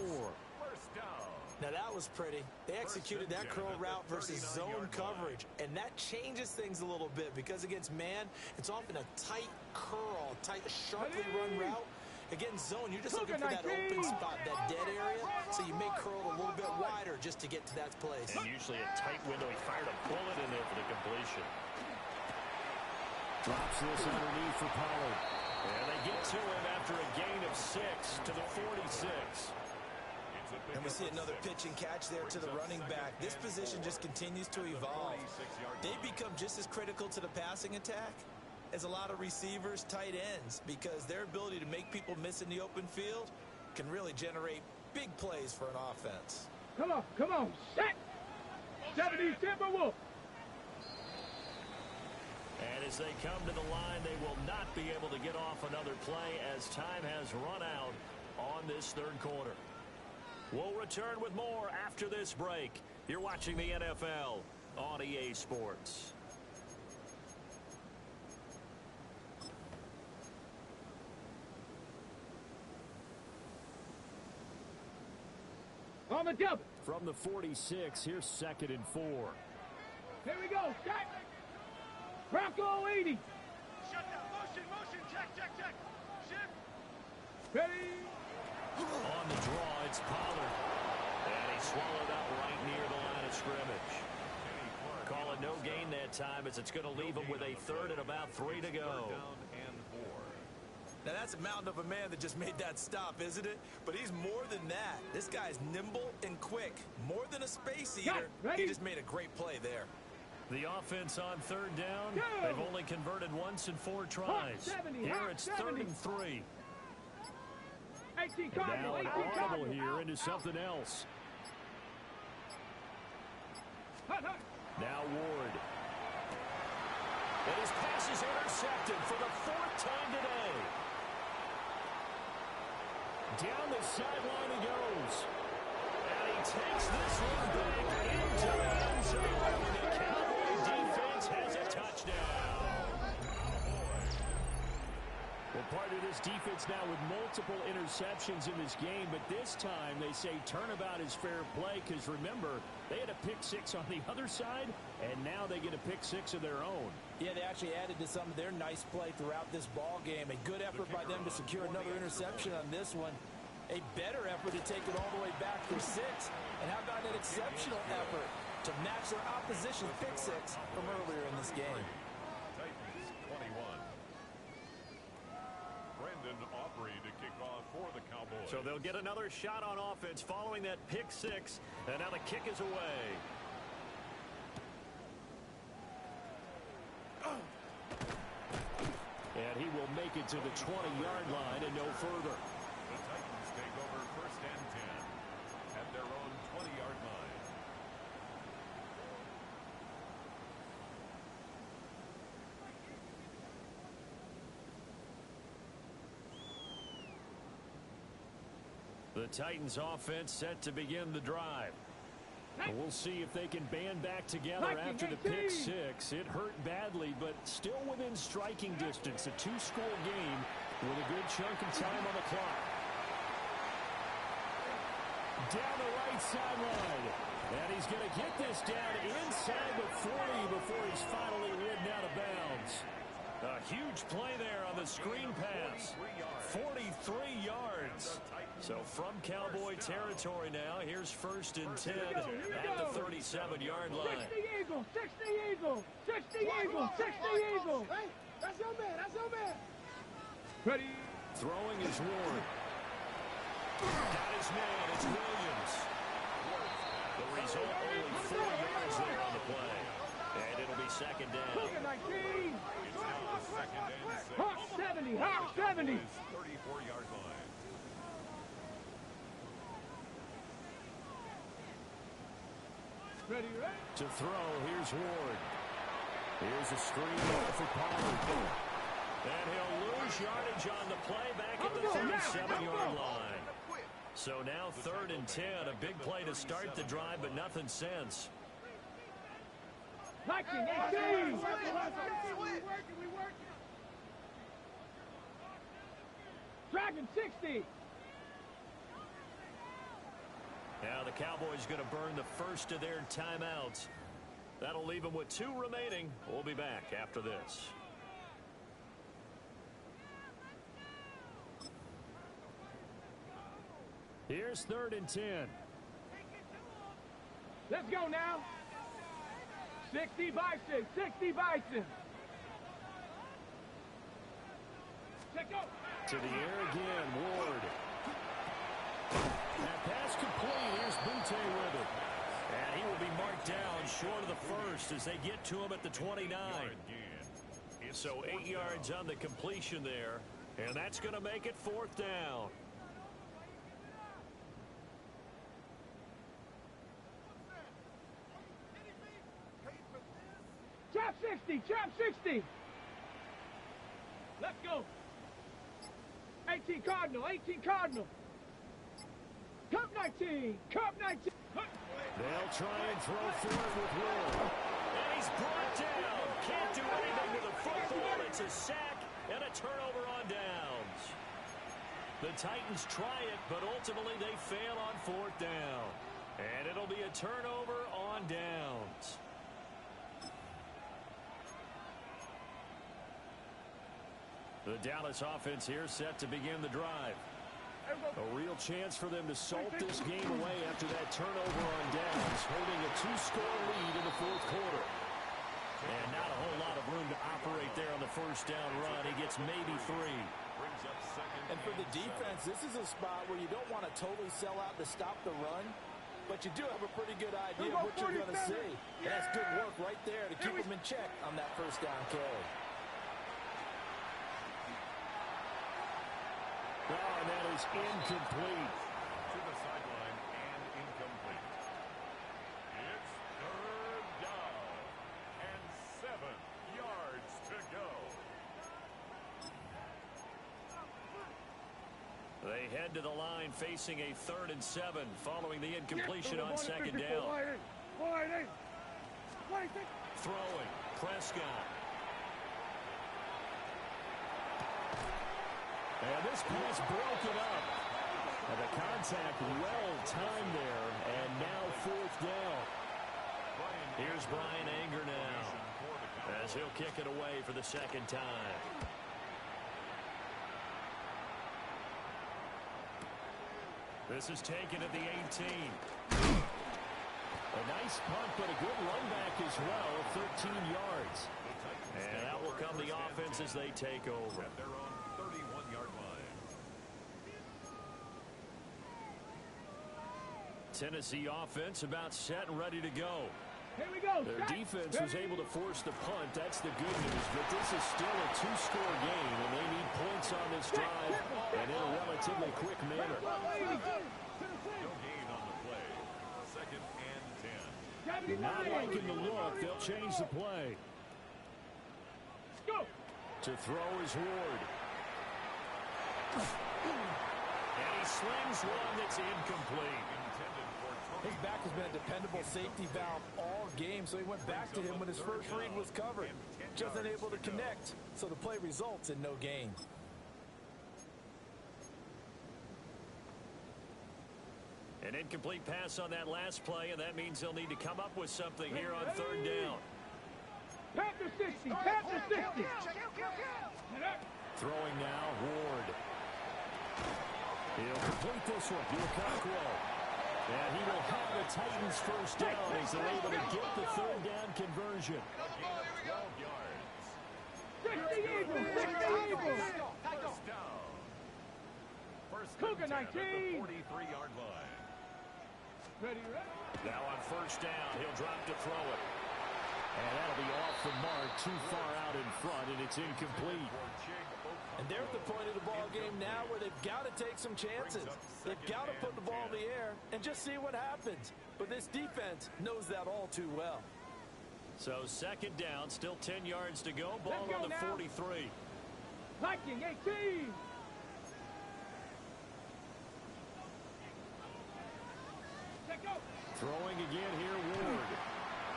Now that was pretty. They executed that curl route versus zone coverage, and that changes things a little bit because against man, it's often a tight curl, tight, sharply run route. Against zone, you're just looking for that open spot, that dead area, so you may curl it a little bit wider just to get to that place. And usually a tight window. He fired a bullet in there for the completion. Drops this underneath for Pollard. And they get to him after a gain of 6 to the 46. And we see another pitch and catch there to the running back. This position just continues to evolve. They become just as critical to the passing attack as a lot of receivers, tight ends, because their ability to make people miss in the open field can really generate big plays for an offense. Come on, set! 70 Timberwolf. And as they come to the line, they will not be able to get off another play as time has run out on this 3rd quarter. We'll return with more after this break. You're watching the NFL on EA Sports. On the double. From the 46, here's 2nd and 4. Here we go. Check. Bronco 80. Shut down. Motion. Check. Shift. Ready. On the draw, it's Pollard. And he swallowed up right near the line of scrimmage. Call it no gain that time as it's going to leave him with a 3rd and about 3 to go. Now that's a mountain of a man that just made that stop, isn't it? But he's more than that. This guy's nimble and quick. More than a space eater. He just made a great play there. The offense on third down, they've only converted once in 4 tries. Here it's 3rd and 3. Now an audible here into something else. Now Ward. And his pass is intercepted for the 4th time today. Down the sideline he goes. And he takes this one back into the end zone. The Cowboy defense has a touchdown. Well, part of this defense now with multiple interceptions in this game, but this time they say turnabout is fair play because, remember, they had a pick-6 on the other side, and now they get a pick-6 of their own. Yeah, they actually added to some of their nice play throughout this ball game. A good effort by them to secure another interception on this one. A better effort to take it all the way back for 6. And how about an exceptional effort to match their opposition's pick-6 from earlier in this game? Titans 21. Brandon Aubrey to kick off for the Cowboys. So they'll get another shot on offense following that pick-6, and now the kick is away. And he will make it to the 20-yard line and no further. The Titans take over 1st and 10 at their own 20-yard line. The Titans offense set to begin the drive. We'll see if they can band back together after the pick-6. It hurt badly, but still within striking distance. A 2-score game with a good chunk of time on the clock. Down the right sideline. And he's going to get this down inside the 40 before he's finally ridden out of bounds. A huge play there on the screen pass. 43 yards. So from Cowboy territory now, here's 1st and 10 at the 37-yard line. 60 Eagles, 60 Eagles, 60 Eagles, 60 Eagles. Hey, that's your man, that's your man. Ready. Throwing is Ward. Got his man, it's Williams. The result, only 4 yards there on the play. And it'll be 2nd down. Look at 19. It's now the 2nd and 6. Hawk 70, Hawk 70. 34-yard line. Ready, ready. To throw, here's Ward. Here's a screen ball for Pollard. And he'll lose yardage on the play back at the 37-yard line. So now 3rd and 10, a big play to start the drive, but nothing since. 19, 18. We working. Dragon 60. Now the Cowboys going to burn the first of their timeouts. That'll leave them with 2 remaining. We'll be back after this. Here's 3rd and 10. Let's go now. 60 Bison, 60 Bison. Check go. To the air again, Ward. That pass complete. Here's Butte with it. And he will be marked down short of the first as they get to him at the 29. So 8 yards on the completion there. And that's going to make it 4th down. Trap 60, trap 60. Let's go. 18 Cardinal, 18 Cardinal. Cup 19, Cup 19. They'll try and throw forward with Will. And he's brought down. Can't do anything with a football. It's a sack and a turnover on downs. The Titans try it, but ultimately they fail on 4th down. And it'll be a turnover on downs. The Dallas offense here set to begin the drive. A real chance for them to salt this game away after that turnover on downs, holding a 2-score lead in the 4th quarter. And not a whole lot of room to operate there on the 1st down run. He gets maybe 3. And for the defense, this is a spot where you don't want to totally sell out to stop the run, but you do have a pretty good idea of what you're going to see. And that's good work right there to keep him in check on that first down carry. Oh, and that is incomplete. To the sideline and incomplete. It's third down and 7 yards to go. They head to the line facing a 3rd and 7 following the incompletion on second down. Throwing, Prescott. And this pass broken up. And the contact well timed there, and now 4th down. Here's Brian Anger now, as he'll kick it away for the 2nd time. This is taken at the 18. A nice punt, but a good run back as well, 13 yards. And that will come the offense as they take over. At their own 31-yard line. Tennessee offense about set and ready to go. Here we go. Their defense was able to force the punt. That's the good news. But this is still a 2-score game, and they need points on this drive and in a relatively quick manner. No gain on the play. 2nd and 10. Not liking the look. They'll change the play. Go. To throw is Ward. And he slings one that's incomplete. His back has been a dependable safety valve all game, so he went back to him when his first read was covered. Just unable to connect, so the play results in no gain. An incomplete pass on that last play, and that means they'll need to come up with something here on 3rd down. Panther 60. Panther 60. Throwing now, Ward. He'll complete this one. Lukaku. And he will have the Titans' first down as they're able to get the 3rd down conversion. A gain of 12 yards. 60 Eagles. 60 Eagles. First down. First Cougar and 10 at 19. the 43-yard line. Ready, ready. Now on 1st down, he'll drop to throw it. And that'll be off the mark, too far out in front, and it's incomplete. And they're at the point of the ball game now where they've got to take some chances. They've got to put the ball in the air and just see what happens. But this defense knows that all too well. So 2nd down, still 10 yards to go. Ball on the 43. Viking 18. Check out. Throwing again here, Ward.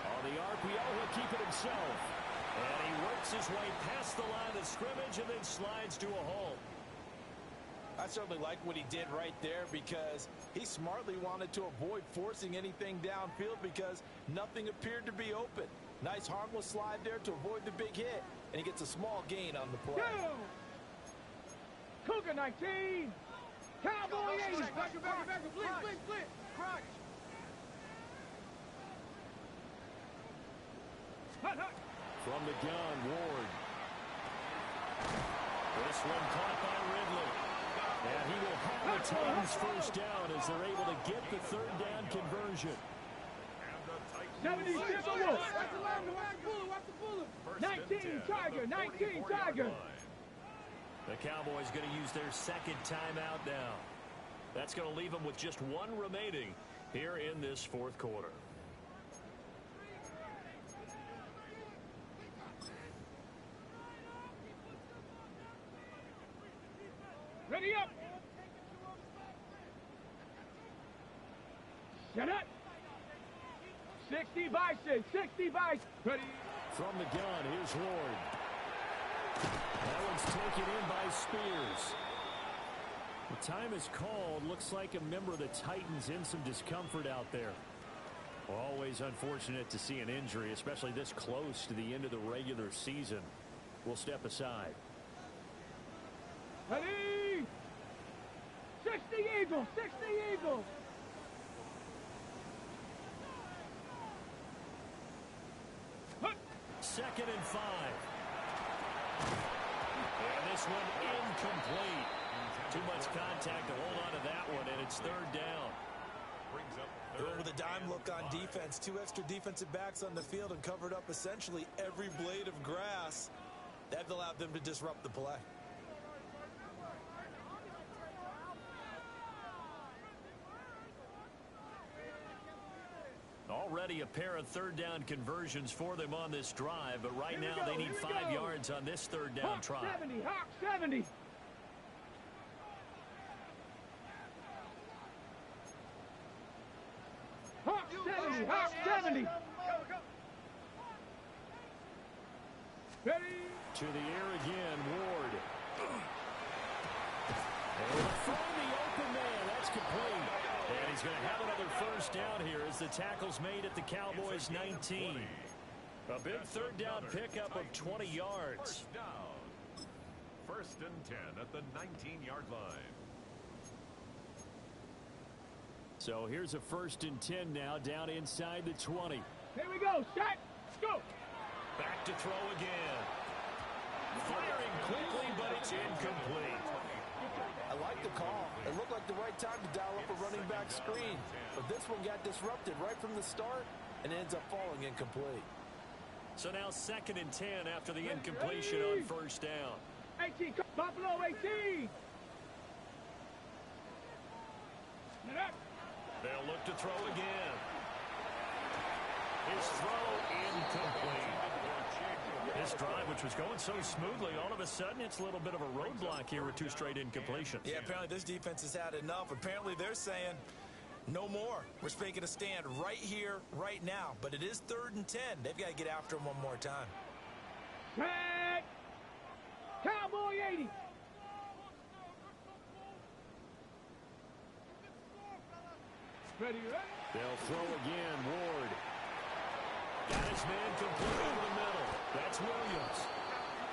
On the RPO, he'll keep it himself. And he works his way past the line of scrimmage and then slides to a halt. I certainly like what he did right there because he smartly wanted to avoid forcing anything downfield because nothing appeared to be open. Nice harmless slide there to avoid the big hit, and he gets a small gain on the play. Go. Cougar 19. Cowboy 80. Back, blitz. Crunch. Hut. From the gun, Ward. This one caught by Ridley. And he will have the Titans' first down as they're able to get the 3rd down conversion. And the Titans 76 Wolf. Watch the bullet. 19 Tiger. 19 Tiger. The Cowboys going to use their 2nd timeout now. That's going to leave them with just one remaining here in this 4th quarter. Ready up. Shut up. 60 Bison. 60 Bison. Ready. From the gun, here's Ward. That one's taken in by Spears. The time is called. Looks like a member of the Titans in some discomfort out there. Always unfortunate to see an injury, especially this close to the end of the regular season. We'll step aside. Ready. 60 Eagles. 60 Eagles. Hut. 2nd and 5. And this one incomplete. Too much contact to hold on to that one, and it's 3rd down. brings up They went with a dime look on defense. 2 extra defensive backs on the field and covered up essentially every blade of grass. That allowed them to disrupt the play. Already a pair of third down conversions for them on this drive, but right now they need 5 yards on this third down try. Hawk 70, Hawk 70. Hawk 70, Hawk 70. Go, go. Ready? To the air again, Ward. And find the open man. That's complete. And he's going to have another first down here as the tackle's made at the Cowboys' 19. A big third down pickup of 20 yards. First down. First and 10 at the 19-yard line. So here's a first and 10 now down inside the 20. Here we go. Shot. Let's go. Back to throw again. Firing quickly, but it's incomplete. I like the call. It looked like the right time to dial up a running back screen. But this one got disrupted right from the start and ends up falling incomplete. So now second and 10 after the incompletion on first down. 18. Buffalo 18. Get up. They'll look to throw again. His throw incomplete. This drive, which was going so smoothly, all of a sudden it's a little bit of a roadblock here with 2 straight incompletions. Yeah, apparently this defense has had enough. Apparently they're saying no more. We're making a stand right here, right now. But it is 3rd and 10. They've got to get after him one more time. Tag. Cowboy 80. Ready, ready? They'll throw again. Ward. Got his man complete over the middle. That's Williams.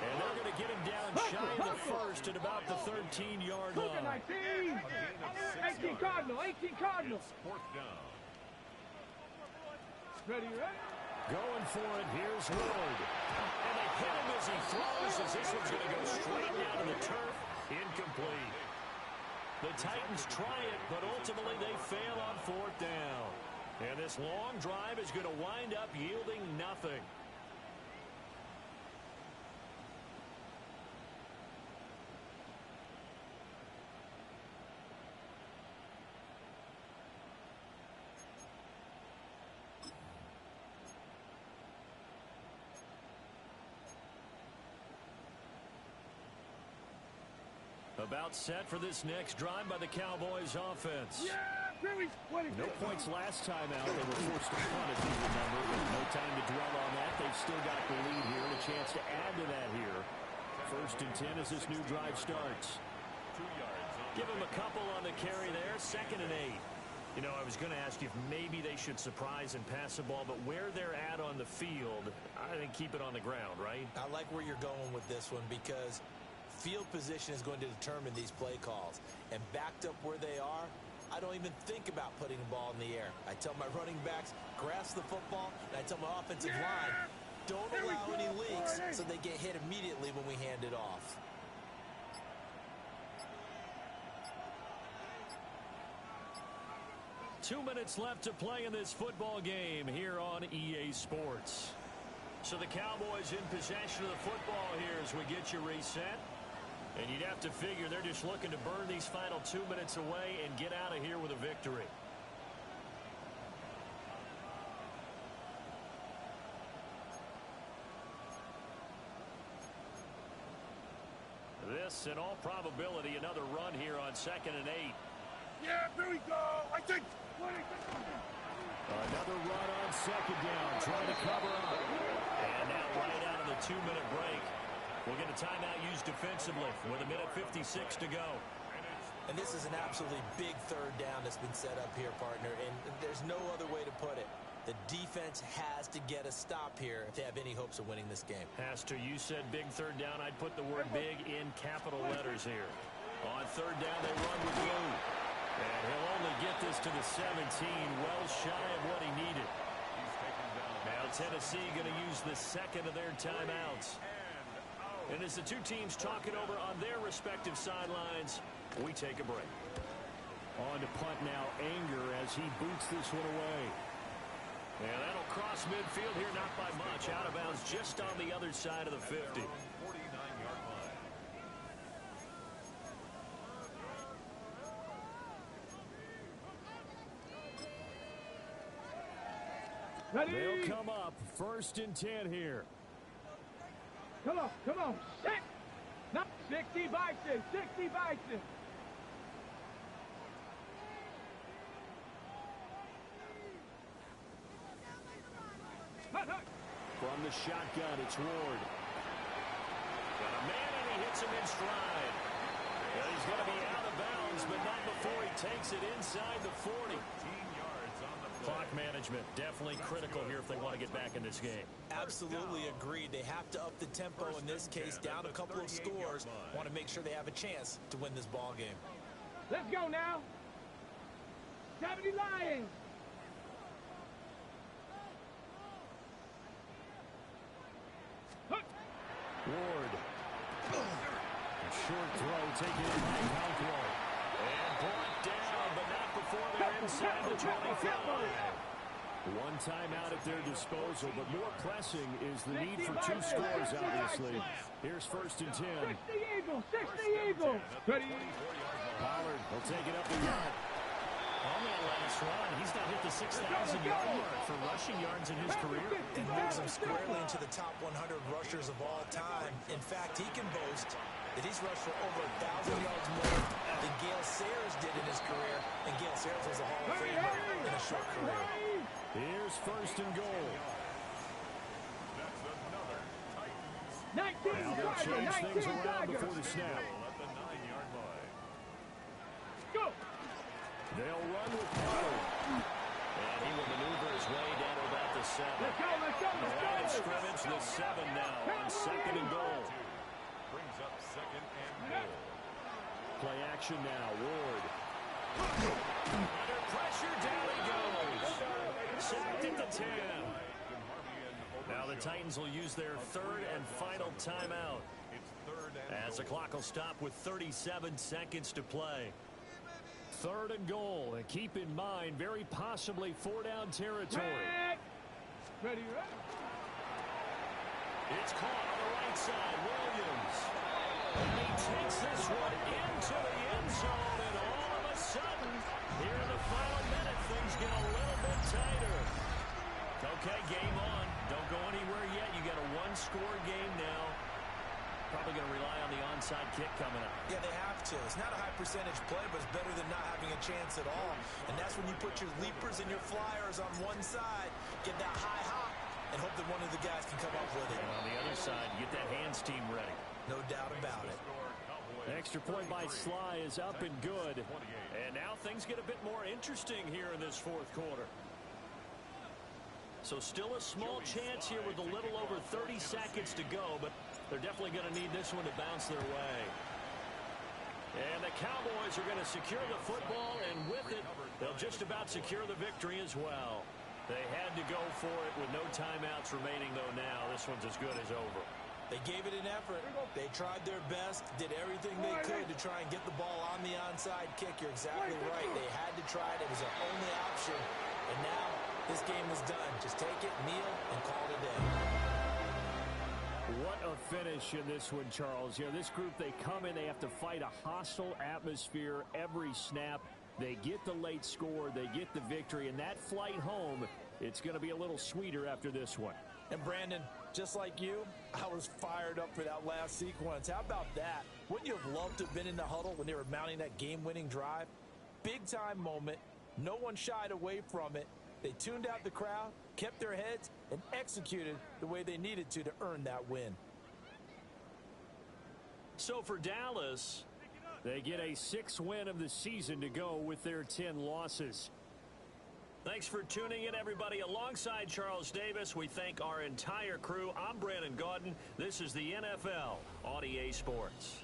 And they're going to get him down shy of the first at about the 13-yard line. 19. 18 Cardinal. 18 Cardinal. Fourth down. Ready, ready? Going for it. Here's Ward. And they hit him as he throws, as this one's going to go straight down to the turf. Incomplete. The Titans try it, but ultimately they fail on 4th down. And this long drive is going to wind up yielding nothing. About set for this next drive by the Cowboys offense. Yeah, Billy. No points last time out. They were forced to punt, if you remember, but no time to dwell on that. They've still got the lead here and a chance to add to that here. First and 10 as this new drive starts. 2 yards. Give them a couple on the carry there. 2nd and 8. You know, I was going to ask you if maybe they should surprise and pass the ball, but where they're at on the field, I think keep it on the ground, right? I like where you're going with this one because field position is going to determine these play calls. And backed up where they are, I don't even think about putting the ball in the air. I tell my running backs, grasp the football, and I tell my offensive line, don't allow any leaks so they get hit immediately when we hand it off. Two minutes left to play in this football game here on EA Sports. So the Cowboys in possession of the football here as we get you reset. And you'd have to figure they're just looking to burn these final 2 minutes away and get out of here with a victory. This, in all probability, another run here on 2nd and 8. Yeah, here we go. I think. Another run on 2nd down, trying to cover up. And now right out of the 2-minute break. We'll get a timeout used defensively with 1:56 to go. And this is an absolutely big third down that's been set up here, partner. And there's no other way to put it. The defense has to get a stop here if they have any hopes of winning this game. Has to. You said big third down. I'd put the word big in capital letters here. On 3rd down, they run with Blue. And he'll only get this to the 17, well shy of what he needed. Now Tennessee going to use the 2nd of their timeouts. And as the two teams talk it over on their respective sidelines, we take a break. On to punt now, Anger, as he boots this one away. And that'll cross midfield here, not by much. Out of bounds just on the other side of the 50. 49-yard line. Ready? They'll come up 1st and 10 here. Come on, set. No, 60 Bison, 60 Bison. From the shotgun, it's Ward. Got a man, and he hits him in stride. Well, he's going to be out of bounds, but not before he takes it inside the 40. 13 yards on the play. Clock management, definitely critical here if they want to get back in this game. Absolutely agreed. They have to up the tempo in this case, down a couple of scores. Want to make sure they have a chance to win this ball game. Let's go now. 70 Lions. Ward. A short throw taken in by Caldwell. And brought down, but not before they're inside the 25. One timeout at their disposal, but more pressing is the need for 2 scores, obviously. Here's 1st and 10. 60 Eagles, 60 Eagles. Ready? Pollard will take it up the gut. On that last run, he's not hit the 6,000-yard mark for rushing yards in his career. And moves him squarely into the top 100 rushers of all time. In fact, he can boast that he's rushed for over 1,000 yards more than Gale Sayers did in his career. And Gale Sayers was a Hall of Famer in a short career. Here's 1st and goal. That's another Titans. 19 Now they'll change things around Tigers. before the snap. At the 9-yard line. Go. They'll run with Pollard. And he will maneuver his way down to about the 7. Let's go, let's go, The line of let's go. scrimmage, the 7 now on 2nd and goal. Brings up 2nd and goal. Play action now, Ward. Under pressure, down he goes. Sacked at the 10. Now the Titans will use their 3rd and final timeout, It's 3rd and as the clock will stop with 37 seconds to play. 3rd and goal, and keep in mind, very possibly 4-down territory. Ready, ready. It's caught on the right side, Williams. And he takes this one into the end zone, and all of a sudden, here in the final minute, things get a little bit tighter. Okay, game on. Don't go anywhere yet. You got a 1-score game now. Probably going to rely on the onside kick coming up. Yeah, they have to. It's not a high percentage play, but it's better than not having a chance at all. And that's when you put your leapers and your flyers on one side, get that high hop, and hope that one of the guys can come up with it. And on the other side, get that hands team ready. No doubt about it. Extra point by Sly is up and good. And now things get a bit more interesting here in this 4th quarter. So still a small chance here with a little over 30 seconds to go, but they're definitely going to need this one to bounce their way. And the Cowboys are going to secure the football, and with it, they'll just about secure the victory as well. They had to go for it with no timeouts remaining, though now this one's as good as over. They gave it an effort. They tried their best, did everything they could to try and get the ball on the onside kick. You're exactly right. They had to try it. It was their only option. And now this game is done. Just take it, kneel, and call it a day. What a finish in this one, Charles. You know, this group, they come in, they have to fight a hostile atmosphere every snap. They get the late score, they get the victory, and that flight home, it's going to be a little sweeter after this one. And Brandon, just like you, I was fired up for that last sequence. How about that? Wouldn't you have loved to have been in the huddle when they were mounting that game-winning drive? Big-time moment. No one shied away from it. They tuned out the crowd, kept their heads, and executed the way they needed to earn that win. So for Dallas, they get a 6th win of the season to go with their 10 losses. Thanks for tuning in, everybody. Alongside Charles Davis, we thank our entire crew. I'm Brandon Gaudin. This is the NFL on EA Sports.